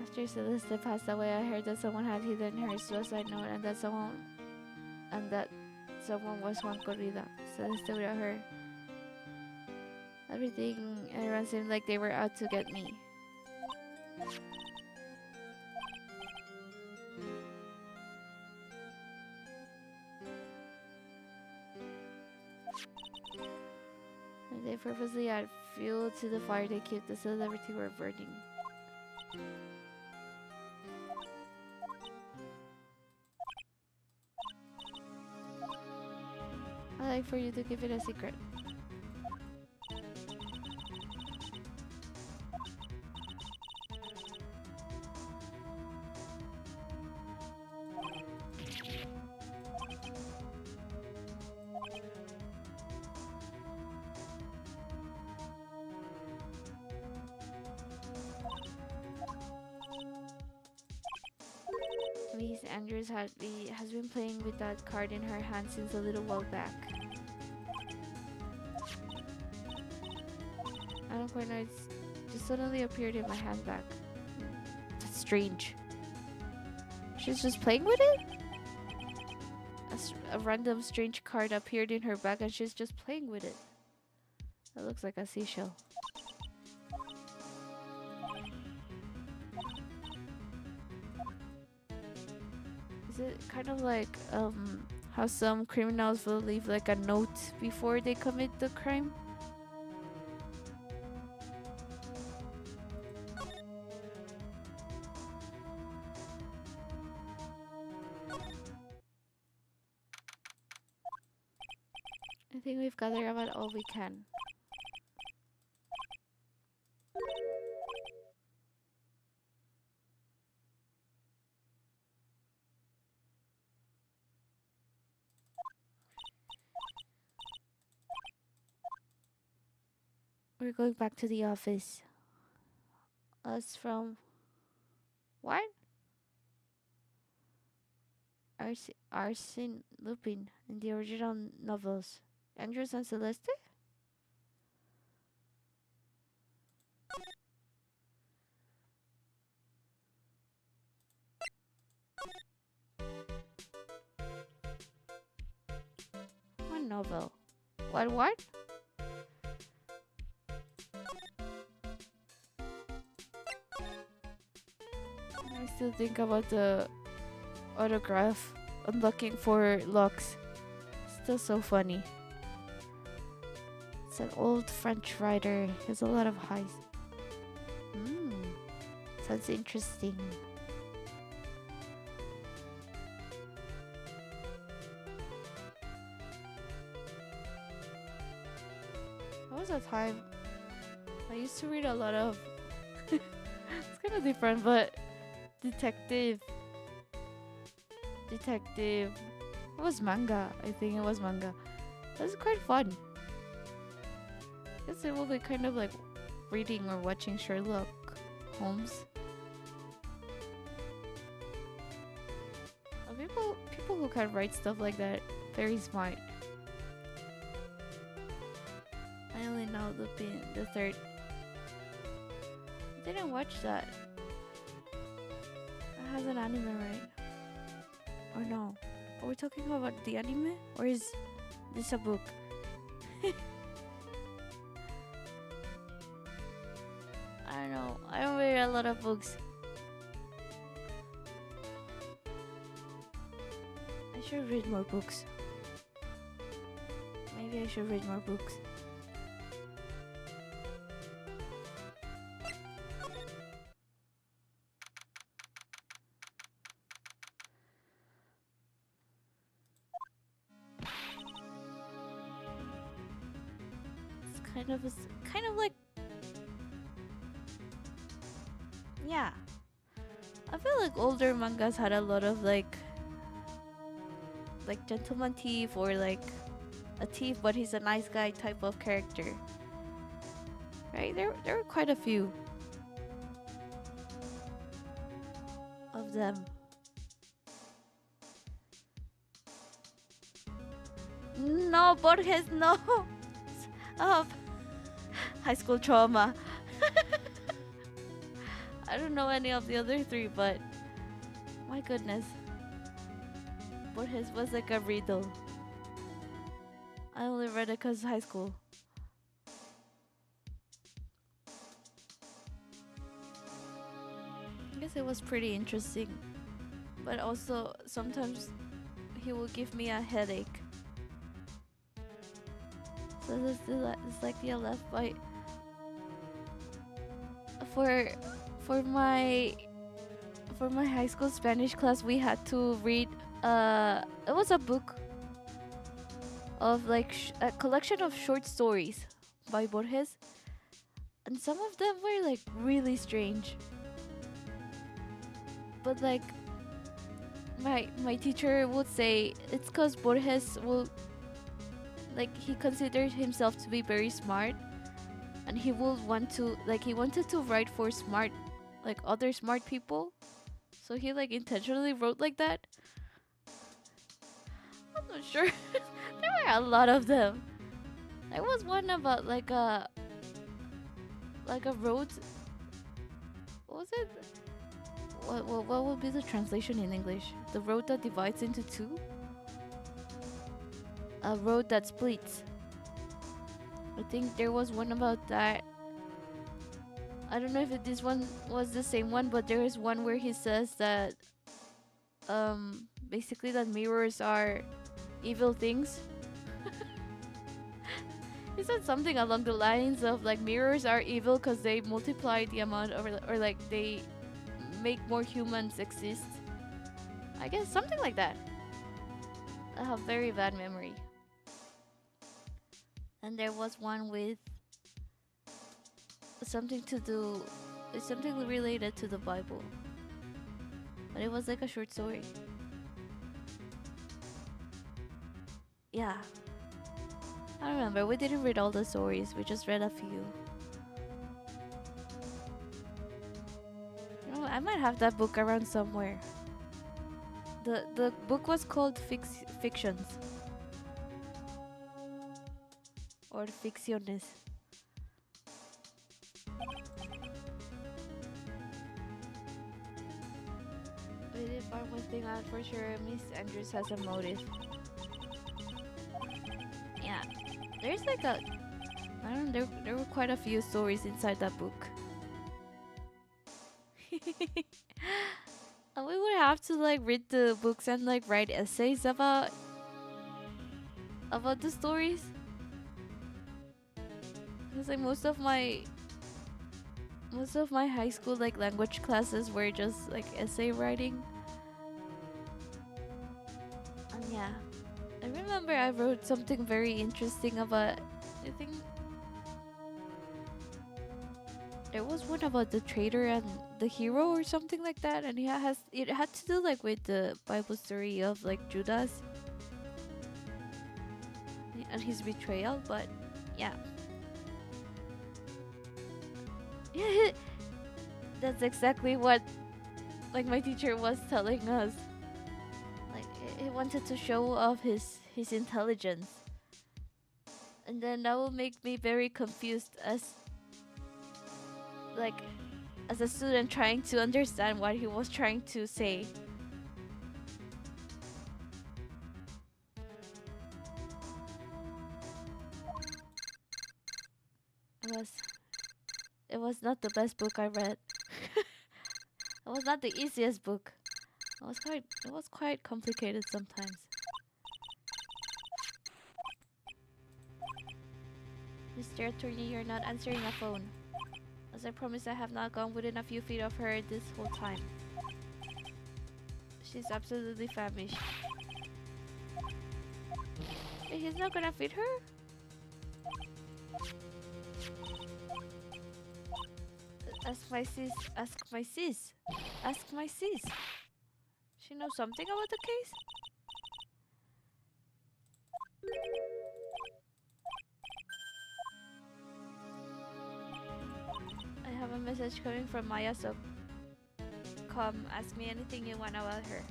After Celeste passed away, I heard that someone had hidden her suicide note and that someone was Juan Corrida. Celeste without her. Everything around seemed like they were out to get me. They purposely add fuel to the fire they keep the celebrity were burning. like for you to keep it a secret? Miss Andrews has been playing with that card in her hand since a little while back. I don't quite know, it's just suddenly appeared in my handbag. That's strange. She's just playing with it? A random strange card appeared in her bag and she's just playing with it. That looks like a seashell. Is it kind of like how some criminals will leave like a note before they commit the crime? I think we've gathered about all we can. We're going back to the office. Us from... What? Arsene Lupin in the original novels. Andrews and Celeste? One novel. What? I still think about the autograph unlocking for Lux. Still so funny. It's an old French writer. He has a lot of highs. Sounds interesting. What was that time? I used to read a lot of... It's kind of different, but... Detective. It was manga. I think it was manga. It was quite fun. I guess it will be kind of like reading or watching Sherlock Holmes. People who can write stuff like that, very smart. I only know Lupin the Third. I didn't watch that. It has an anime, right? Or no? Are we talking about the anime? Or is this a book? I don't know. I don't read a lot of books. I should read more books. Maybe I should read more books. It's kind of like, yeah. I feel like older mangas had a lot of like gentleman thief or like a thief but he's a nice guy type of character. Right? There were quite a few of them. No, Borges, no. High school trauma. I don't know any of the other three, but my goodness. Borges was like a riddle. I only read it because high school. I guess it was pretty interesting. But also, sometimes he will give me a headache. So it's like the left bite. For my high school Spanish class, we had to read it was a book. of like a collection of short stories by Borges, and some of them were like really strange. But like my teacher would say it's because Borges will like he considered himself to be very smart, and he would want to like he wanted to write for smart like other smart people, so he like intentionally wrote like that. I'm not sure. There were a lot of them. There was one about like a road. What was it? What would be the translation in English? The road that divides into two? A road that splits. I think there was one about that. I don't know if this one was the same one, but there is one where he says that basically that mirrors are evil things. He said something along the lines of like mirrors are evil because they multiply the amount or like they make more humans exist. I guess something like that. I have very bad memory. And there was one with something to do, it's something related to the Bible, but it was like a short story. Yeah, I remember we didn't read all the stories. We just read a few. You know, I might have that book around somewhere. The book was called Fictions or Ficciones. We did find one thing out for sure. Miss Andrews has a motive. Yeah, there's like a I don't know, there were quite a few stories inside that book. And we would have to like read the books and like write essays about the stories. Cause like most of my high school like language classes were just like essay writing. And yeah, I remember I wrote something very interesting about. I think there was one about the traitor and the hero or something like that, and it had to do like with the Bible story of like Judas and his betrayal. But yeah, yeah, that's exactly what like my teacher was telling us. Like he wanted to show off his intelligence, and then that will make me very confused like as a student trying to understand what he was trying to say. It was it was not the best book I read. It was not the easiest book. It was quite complicated sometimes. Mr. Attorney, you're not answering a phone. As I promised, I have not gone within a few feet of her this whole time. She's absolutely famished. Hey, he's not gonna feed her? Ask my sis. Ask my sis. Ask my sis. She knows something about the case? I have a message coming from Maya, so come ask me anything you want about her.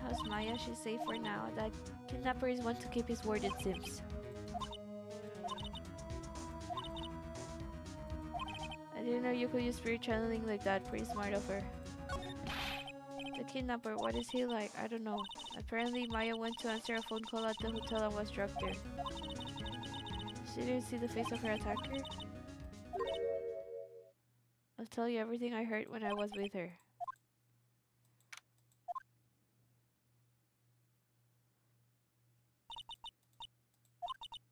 How's Maya? She's safe for now. That kidnappers want to keep his word, it seems. I didn't know you could use spirit channeling like that. Pretty smart of her. The kidnapper, what is he like? I don't know. Apparently Maya went to answer a phone call at the hotel and was drugged there. She didn't see the face of her attacker. I'll tell you everything I heard when I was with her.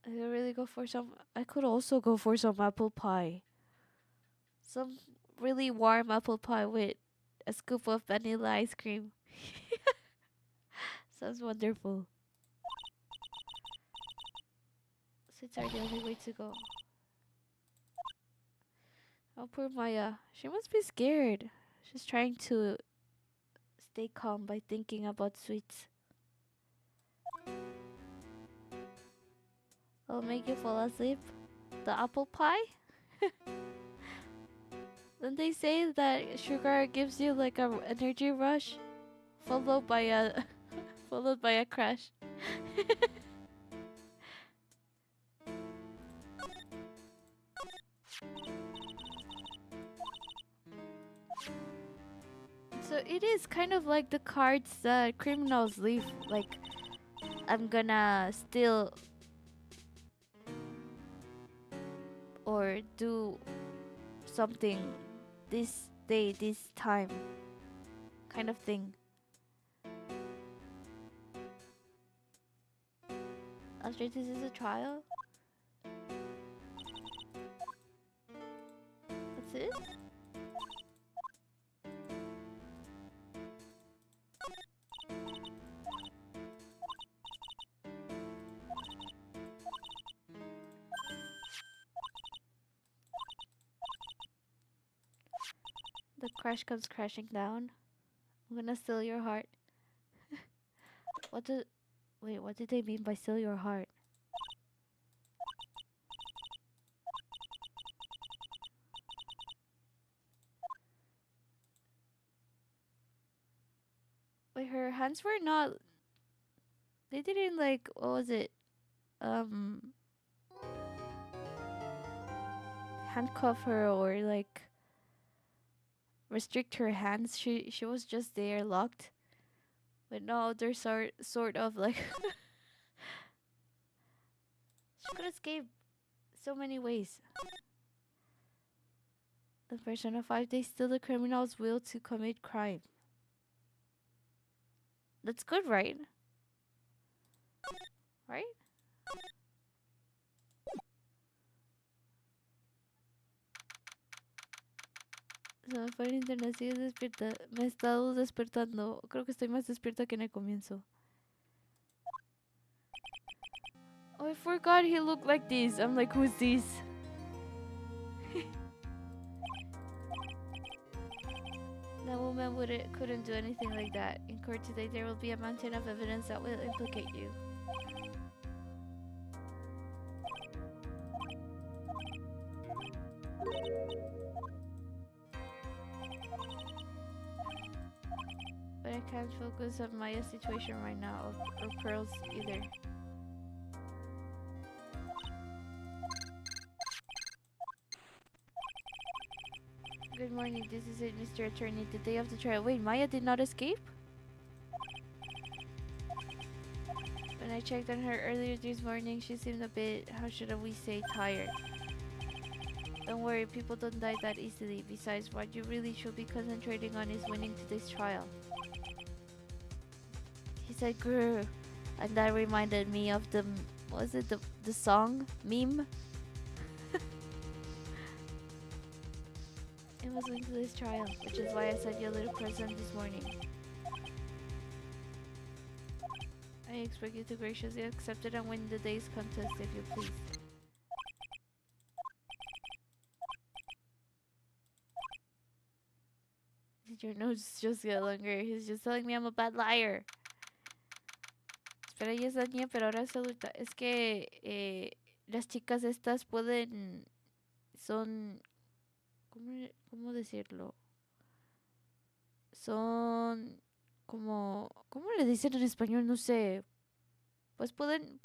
I could really go for some. I could also go for some apple pie. Some really warm apple pie with a scoop of vanilla ice cream. Sounds wonderful. Sweets are the only way to go. Oh, poor Maya. She must be scared. She's trying to stay calm by thinking about sweets. It'll make you fall asleep. The apple pie? Then they say that sugar gives you like a energy rush, followed by a followed by a crash. So it is kind of like the cards that criminals leave. Like, I'm gonna steal or do something this day, this time, kind of thing. After this is a trial? That's it? The crash comes crashing down. I'm gonna steal your heart. What do... Wait, what did they mean by steal your heart? Wait, her hands were not... They didn't like... What was it? Handcuff her or like... restrict her hands. She was just there locked. But no, they're sort of like she could escape so many ways. The Persona 5, they steal the criminal's will to commit crime. That's good, right? Right? Se me fue el internet, sigue despierta. Me he estado despertando. Creo que estoy más despierta que en el comienzo. Oh, I forgot he looked like this. I'm like, who's this? That woman couldn't do anything like that. In court today, there will be a mountain of evidence that will implicate you. But I can't focus on Maya's situation right now, or Pearl's either. Good morning, this is it, Mr. Attorney. The day of the trial. Wait, Maya did not escape? When I checked on her earlier this morning, she seemed a bit, how should we say, tired. Don't worry, people don't die that easily. Besides, what you really should be concentrating on is winning today's trial. He said, grrr. And that reminded me of the, what was it, the song? Meme? It was linked to this trial, which is why I sent you a little present this morning. I expect you to graciously accept it and win the day's contest if you please. Did your nose just get longer? He's just telling me I'm a bad liar. Espera, ella es la niña, pero ahora es adulta. Es que las chicas estas pueden... Son... ¿Cómo decirlo? Son como... ¿Cómo le dicen en español? No sé. Pues pueden...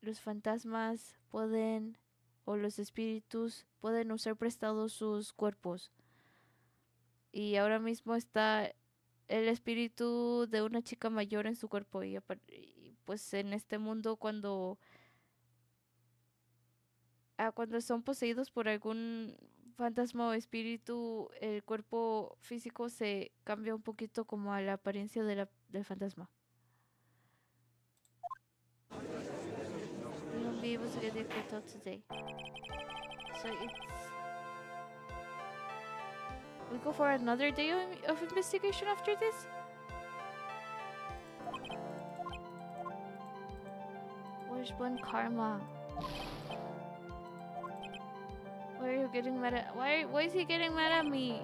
Los fantasmas pueden... O los espíritus pueden usar prestados sus cuerpos. Y ahora mismo está el espíritu de una chica mayor en su cuerpo. Y pues en este mundo cuando son poseídos por algún fantasma o espíritu, el cuerpo físico se cambia un poquito como a la apariencia del fantasma. We won't be able to get the crypto today. So we go for another day of investigation after this? Wishbone karma. Why are you getting mad at? Why is he getting mad at me?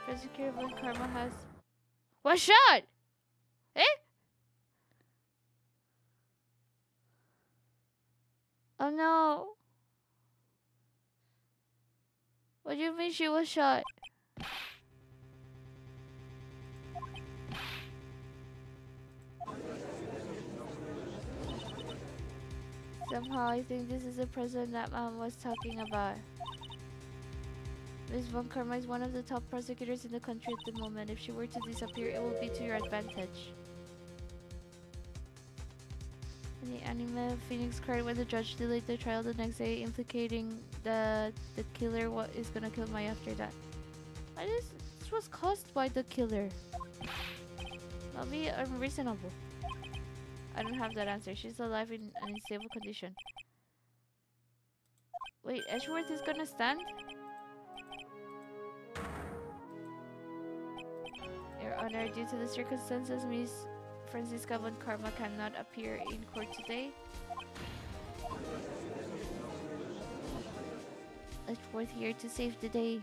Prosecutor when karma has. What shot? Eh? Oh no. What do you mean she was shot? Somehow I think this is the person that Mom was talking about. Ms. Von Karma is one of the top prosecutors in the country at the moment. If she were to disappear, it will be to your advantage. In the anime, Phoenix cried when the judge delayed the trial the next day, implicating the killer is gonna kill Mai after that. This was caused by the killer. That'll be unreasonable. I don't have that answer. She's alive in an unstable condition. Wait, Edgeworth is gonna stand? Your Honor, due to the circumstances, Miss Francisca Von Karma cannot appear in court today. Edgeworth here to save the day.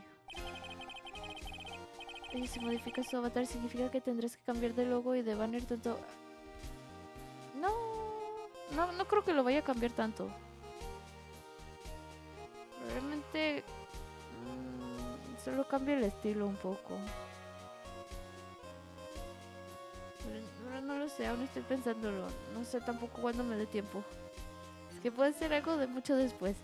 Si se modifica su avatar, significa que tendrás que cambiar de logo y de banner tanto. No creo que lo vaya a cambiar tanto. Probablemente solo cambia el estilo un poco. Pero no lo sé, aún estoy pensándolo. No sé tampoco cuándo me dé tiempo. Es que puede ser algo de mucho después.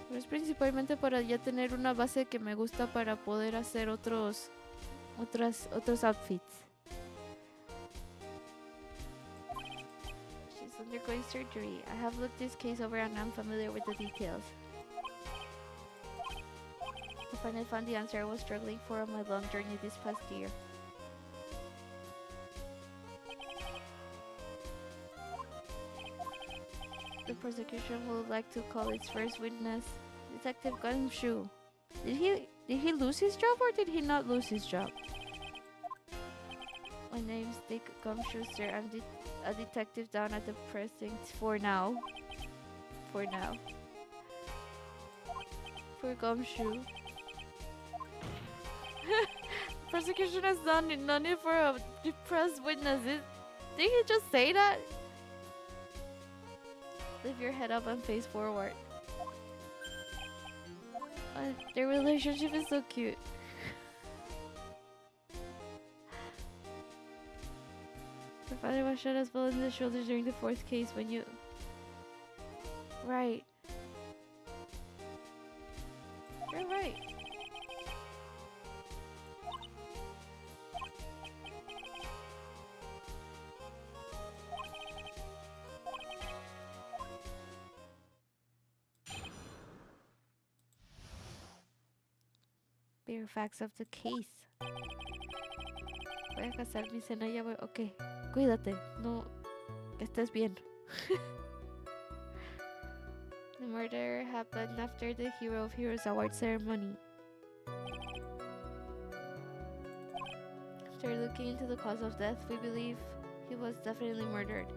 Pero es principalmente para ya tener una base que me gusta para poder hacer otros outfits. She's undergoing surgery. I have looked this case over and I'm familiar with the details. I finally found the answer I was struggling for on my long journey this past year. The prosecution would like to call its first witness, Detective Gumshoe. Did he lose his job or did he not lose his job? My name's Dick Gumshoe, sir. I'm a detective down at the precinct for now. For now. For Gumshoe. Prosecution has no need for a depressed witness. Did he just say that? Lift your head up and face forward. Their relationship is so cute. Your father was shot as well in the shoulders during the fourth case when you... Right. You're right. Bare facts of the case. Voy a casar mi cena ya voy. Ok, cuídate. No, que estés bien. The murder happened after the Hero of Heroes award ceremony. After looking into the cause of death, we believe he was definitely murdered.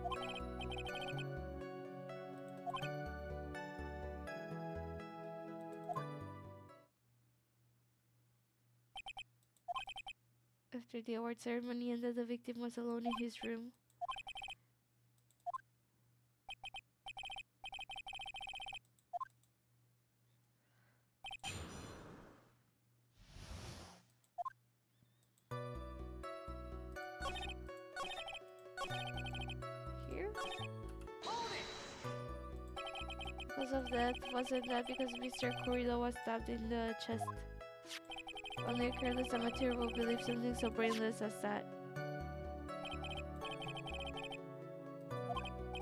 After the award ceremony ended, the victim was alone in his room. Here? Cause of death wasn't that because Mr. Corrido was stabbed in the chest. Only a careless amateur will believe something so brainless as that.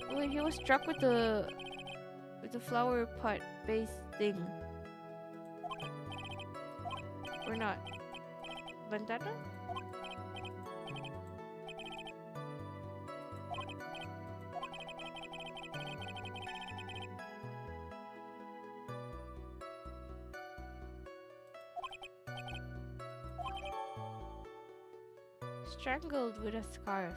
Oh, he was struck with the flower pot base thing. Or not. Bandana? Strangled with a scarf.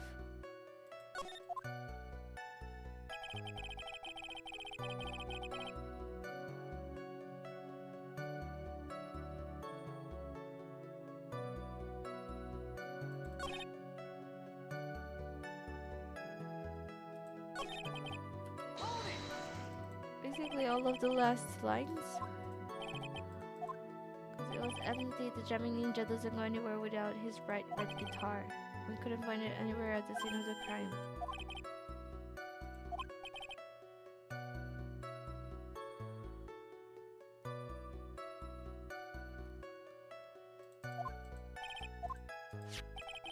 Basically all of the last lines. Because it was empty, the jamming ninja doesn't go anywhere without his bright red guitar. We couldn't find it anywhere at the scene of the crime.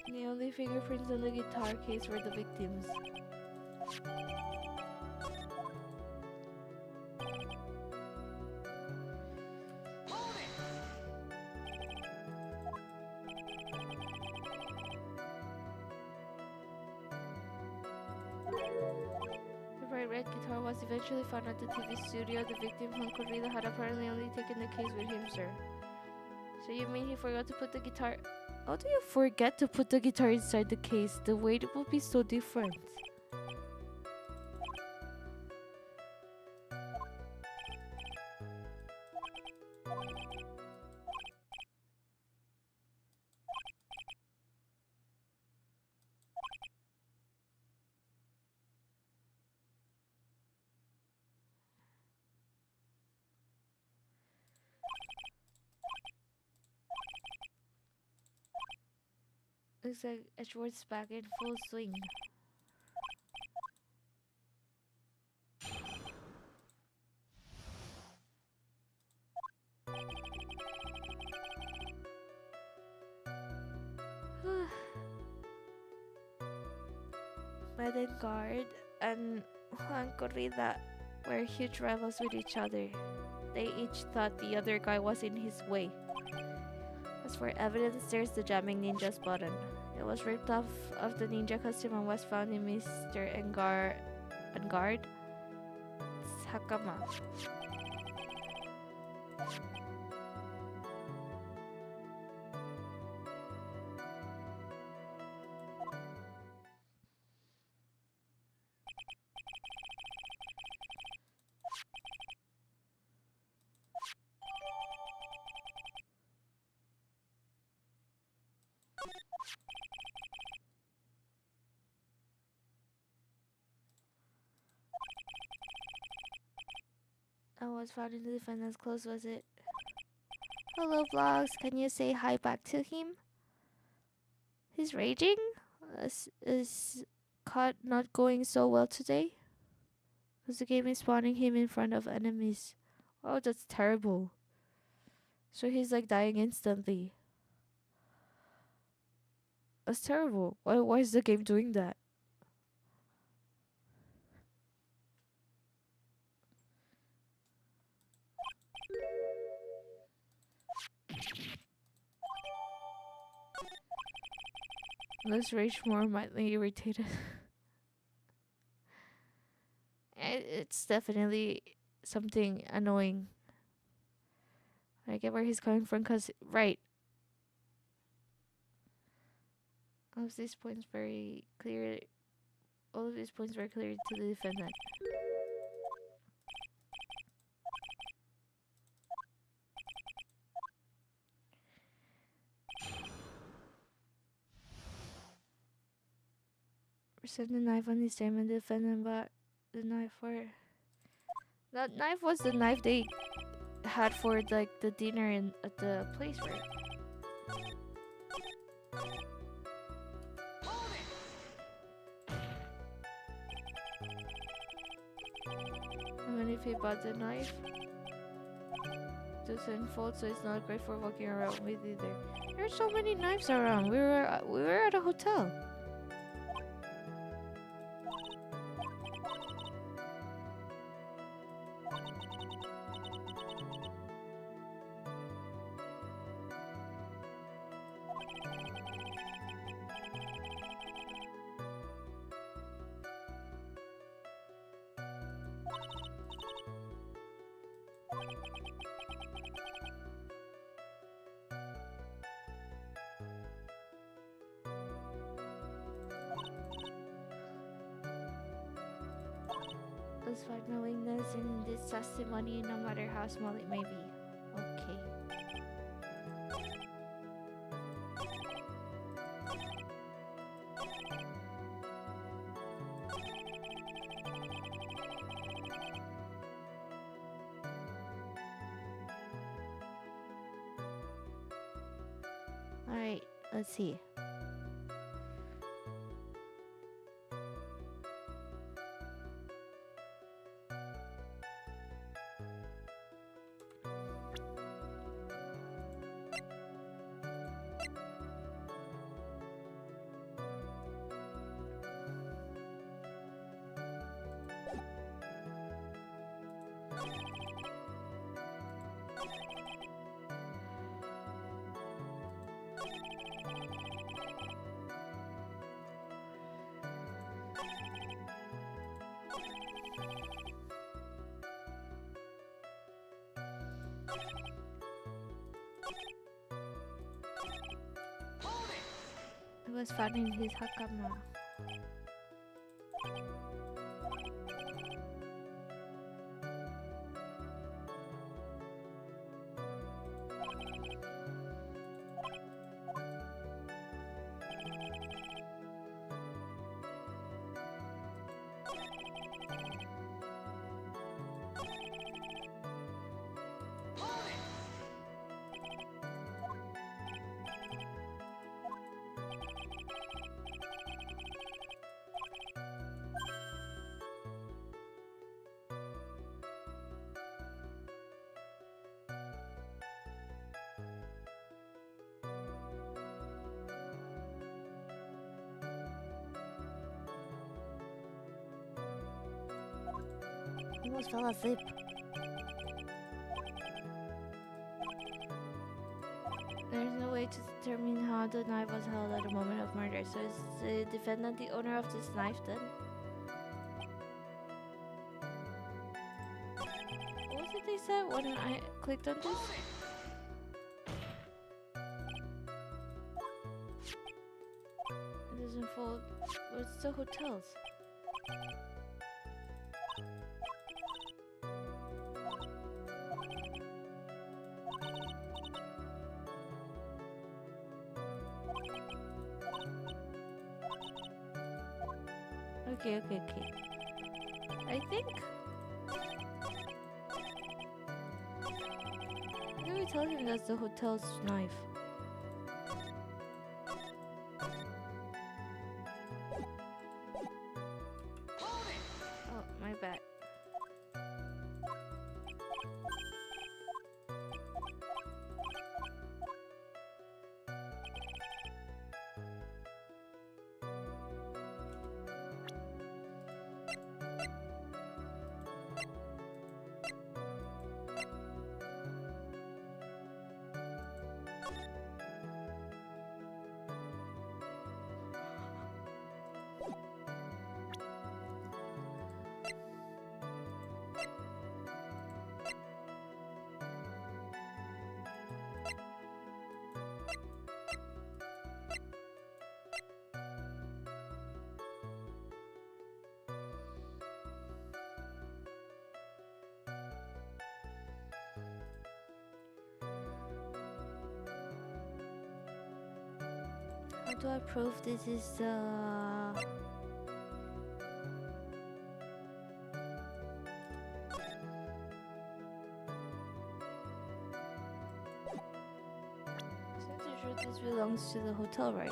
The only fingerprints on the guitar case were the victims. The bright red guitar was eventually found at the TV studio. The victim, Juan Corrida, had apparently only taken the case with him, sir. So you mean he forgot to put the guitar... How do you forget to put the guitar inside the case? The weight will be so different. Looks like Edgeworth's back in full swing. Medengard and Juan Corrida were huge rivals with each other. They each thought the other guy was in his way. As for evidence, there's the jamming ninja's button. It was ripped off of the ninja costume and was found in Mr. Engard Sakama. Was found in the defendant's clothes, was it? Hello, Vlogs. Can you say hi back to him? He's raging? Is caught not going so well today? Because the game is spawning him in front of enemies. Oh, that's terrible. So he's like dying instantly. That's terrible. Why is the game doing that? Let's rage more, mildly irritated. It's definitely something annoying. I get where he's coming from, cause right. All of these points very clear. All of these points very clear to the defendant. Present the knife on his table and the defendant bought the knife for... That knife was the knife they had for like the dinner at the place, right? And then if he bought the knife, doesn't fold, so it's not great for walking around with either. There's so many knives around. We were at a hotel. always find knowingness in this testimony, no matter how small it may be. Okay. Alright, let's see. He was finding his hakama. He almost fell asleep. There's no way to determine how the knife was held at the moment of murder, so is the defendant the owner of this knife then? What was it they said when I clicked on this? It doesn't fold. What's the hotels? Okay. I think we tell him that's the hotel's knife. Oh, my bad. How do I prove this is sure this belongs to the hotel, right?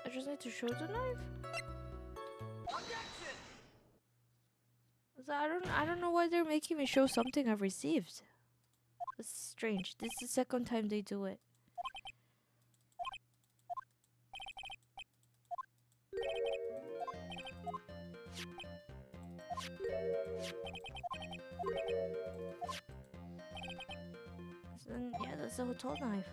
I just need to show the knife. So I don't know why they're making me show something I've received. That's strange. This is the second time they do it. So then, yeah, that's the hotel knife.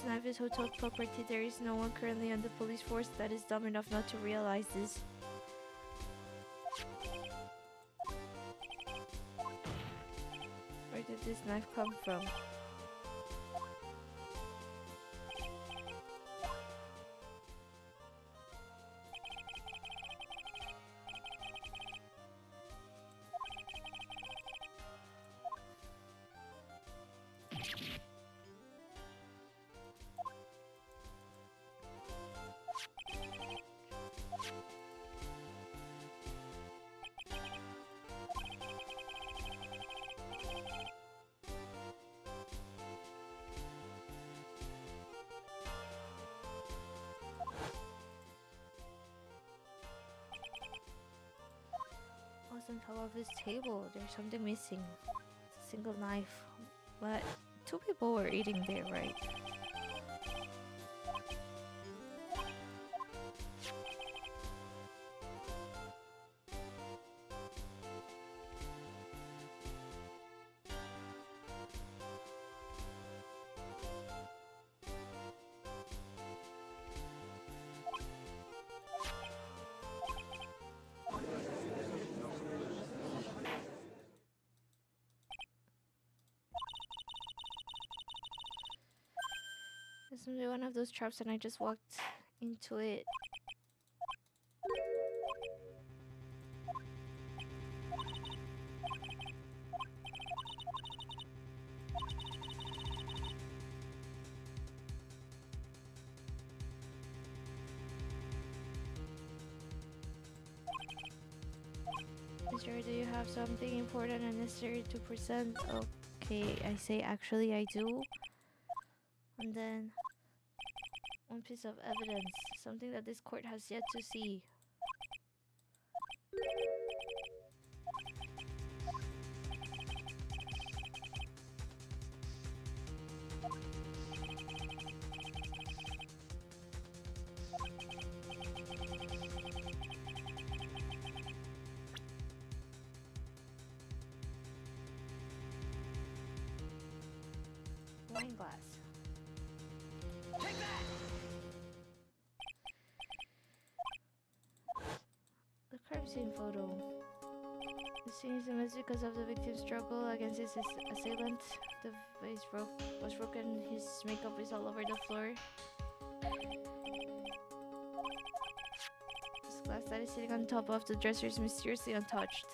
This knife is hotel property. There is no one currently on the police force that is dumb enough not to realize this. Where did this knife come from? On top of this table, there's something missing. It's a single knife. But 2 people were eating there, right? This must be one of those traps and I just walked into it. Mister, do you have something important and necessary to present? Okay, I say actually I do. And then one piece of evidence, something that this court has yet to see. Wine glass. The crime scene photo. The scene is a mess because of the victim's struggle against his assailant. The vase was broken. His makeup is all over the floor. This glass that is sitting on top of the dresser is mysteriously untouched.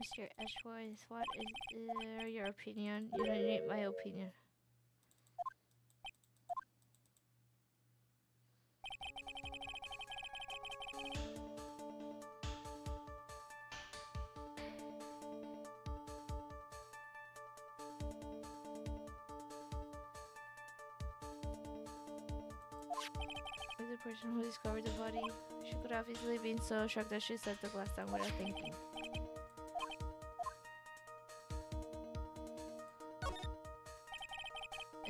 Mr. Ashworth, what is your opinion? You don't need my opinion. The person who discovered the body, she could have easily been so shocked that she set the glass down without thinking.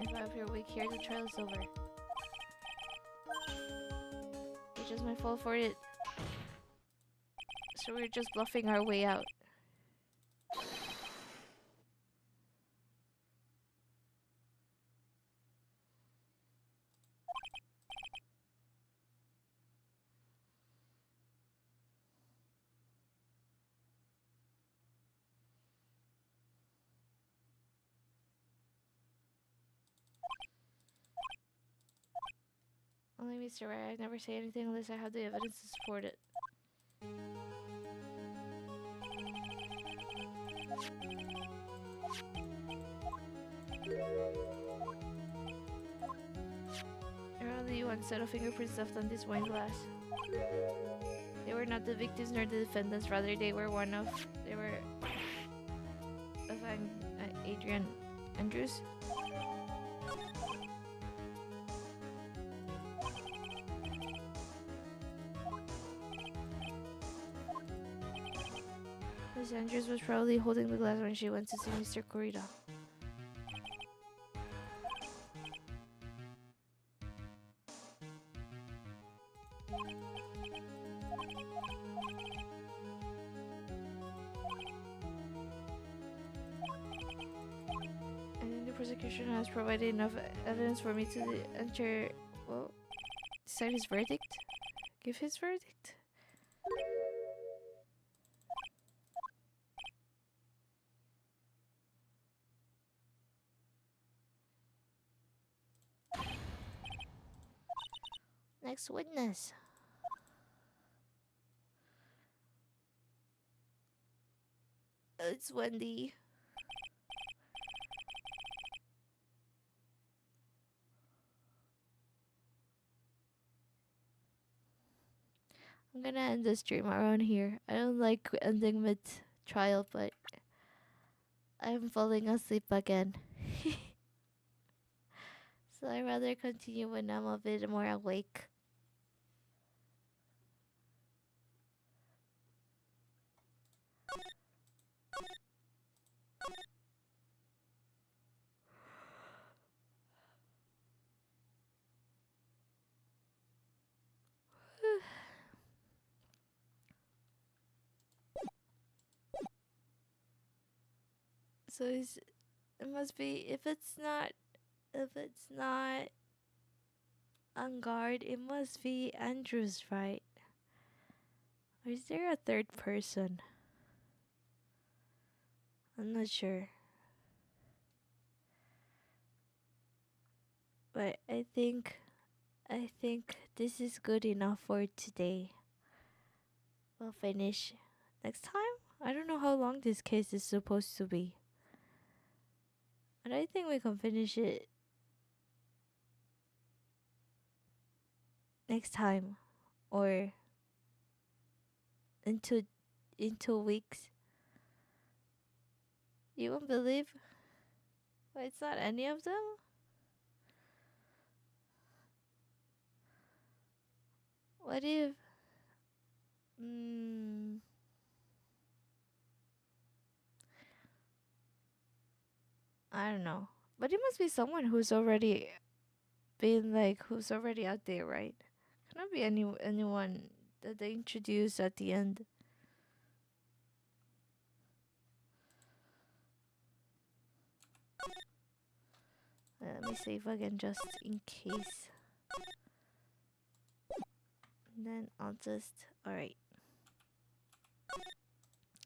If I appear weak here, the trial is over. It's just my fault for it. So we're just bluffing our way out. Only Mr. Wright, I'd never say anything unless I have the evidence to support it. There are only one set of fingerprints left on this wine glass. They were not the victims nor the defendants, rather they were of Adrian Andrews. Miss Andrews was probably holding the glass when she went to see Mr. Corrida. I think the prosecution has provided enough evidence for me to enter. Well, decide his verdict? Give his verdict? Next witness. It's Wendy. I'm gonna end the stream around here. I don't like ending mid-trial, but I'm falling asleep again. So I'd rather continue when I'm a bit more awake. So it must be, if it's not on guard, it must be Andrews, right? Or is there a third person? I'm not sure. But I think this is good enough for today. We'll finish next time. I don't know how long this case is supposed to be. And I think we can finish it next time or in 2 weeks. You won't believe? Well, it's not any of them? What if... I don't know. But it must be someone who's already been who's already out there, right? Cannot be anyone that they introduce at the end. Let me save again just in case. And then I'll just... Alright.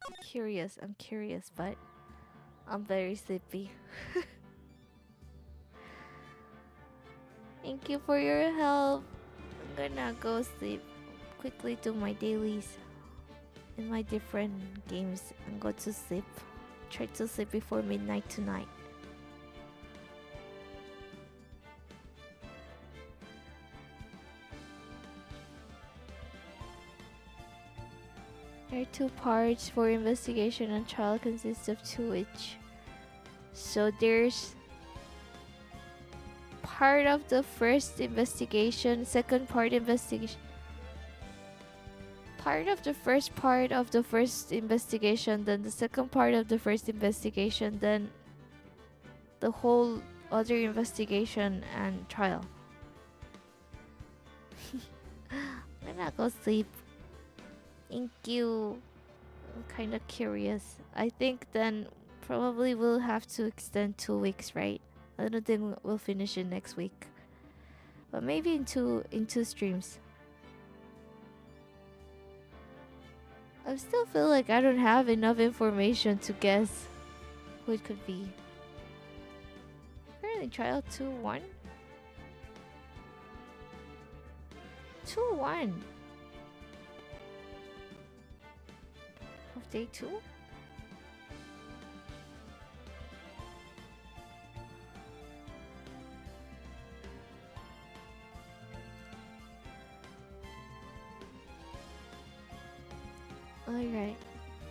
I'm curious, but I'm very sleepy. Thank you for your help. I'm gonna go sleep. Quickly do my dailies in my different games and go to sleep. Try to sleep before midnight tonight. There are 2 parts for investigation and trial consists of 2 each. So there's part of the first investigation, second part investigation. Part of the first part of the first investigation, then the second part of the first investigation, then the whole other investigation and trial. I'm gonna go sleep. Thank you. I'm kind of curious. I think then probably we'll have to extend 2 weeks, right? I don't think we'll finish it next week, but maybe in two streams. I still feel like I don't have enough information to guess who it could be. Currently trial 2-1. 2-1 of day 2. Alright,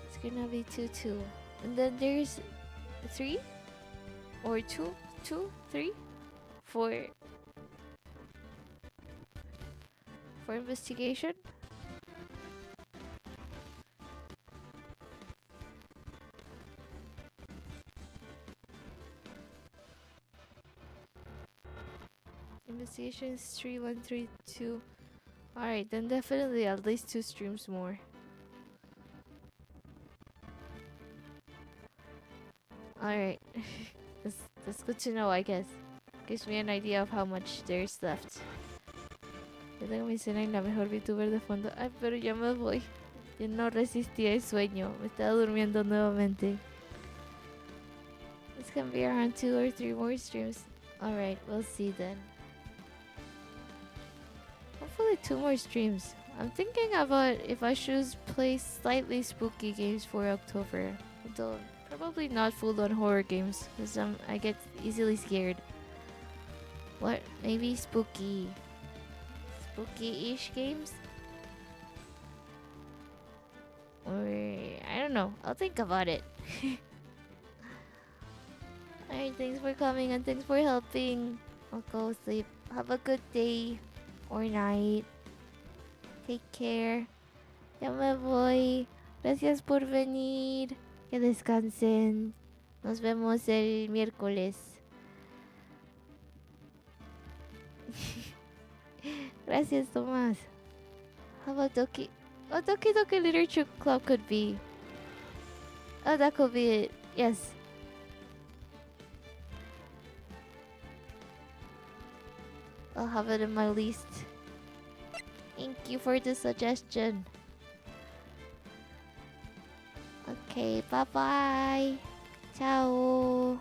it's gonna be 2-2. And then there's 3 or 3 for investigation. Pronunciation is 3132. Alright, then definitely at least 2 streams more. Alright. That's good to know, I guess. Gives me an idea of how much there's left. Yo tengo mi cena y la mejor VTuber de fondo. Ay, pero ya me voy. Yo no resistí el sueño. Me estaba durmiendo nuevamente. This can be around 2 or 3 more streams. Alright, we'll see then. Hopefully 2 more streams. I'm thinking about if I should play slightly spooky games for October. Although probably not full on horror games, because I get easily scared. What? Maybe spooky-ish games? Or I don't know. I'll think about it. Alright, thanks for coming and thanks for helping. I'll go sleep. Have a good day or night. Take care. Ya me voy. Gracias por venir. Que descansen. Nos vemos el miércoles. Gracias, Tomás. How about Doki? Oh, Doki Doki Literature Club could be. Oh, that could be it. Yes. I'll have it in my list. Thank you for the suggestion. Okay, bye-bye. Ciao.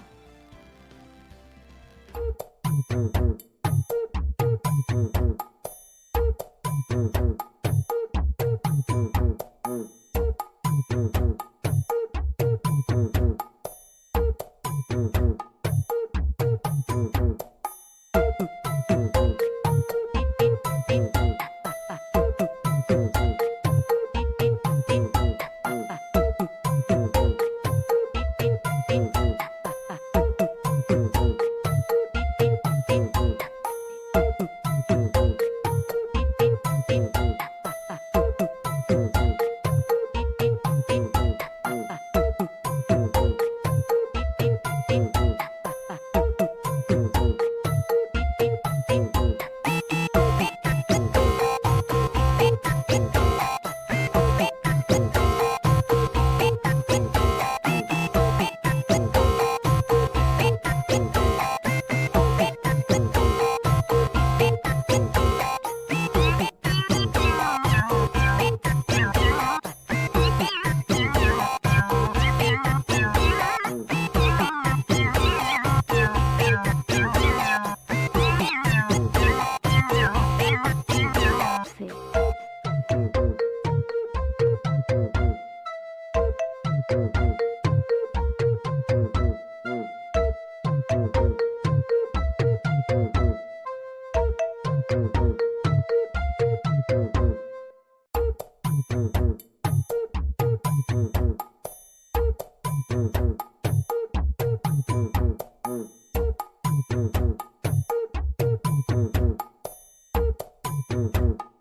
Mm-hmm.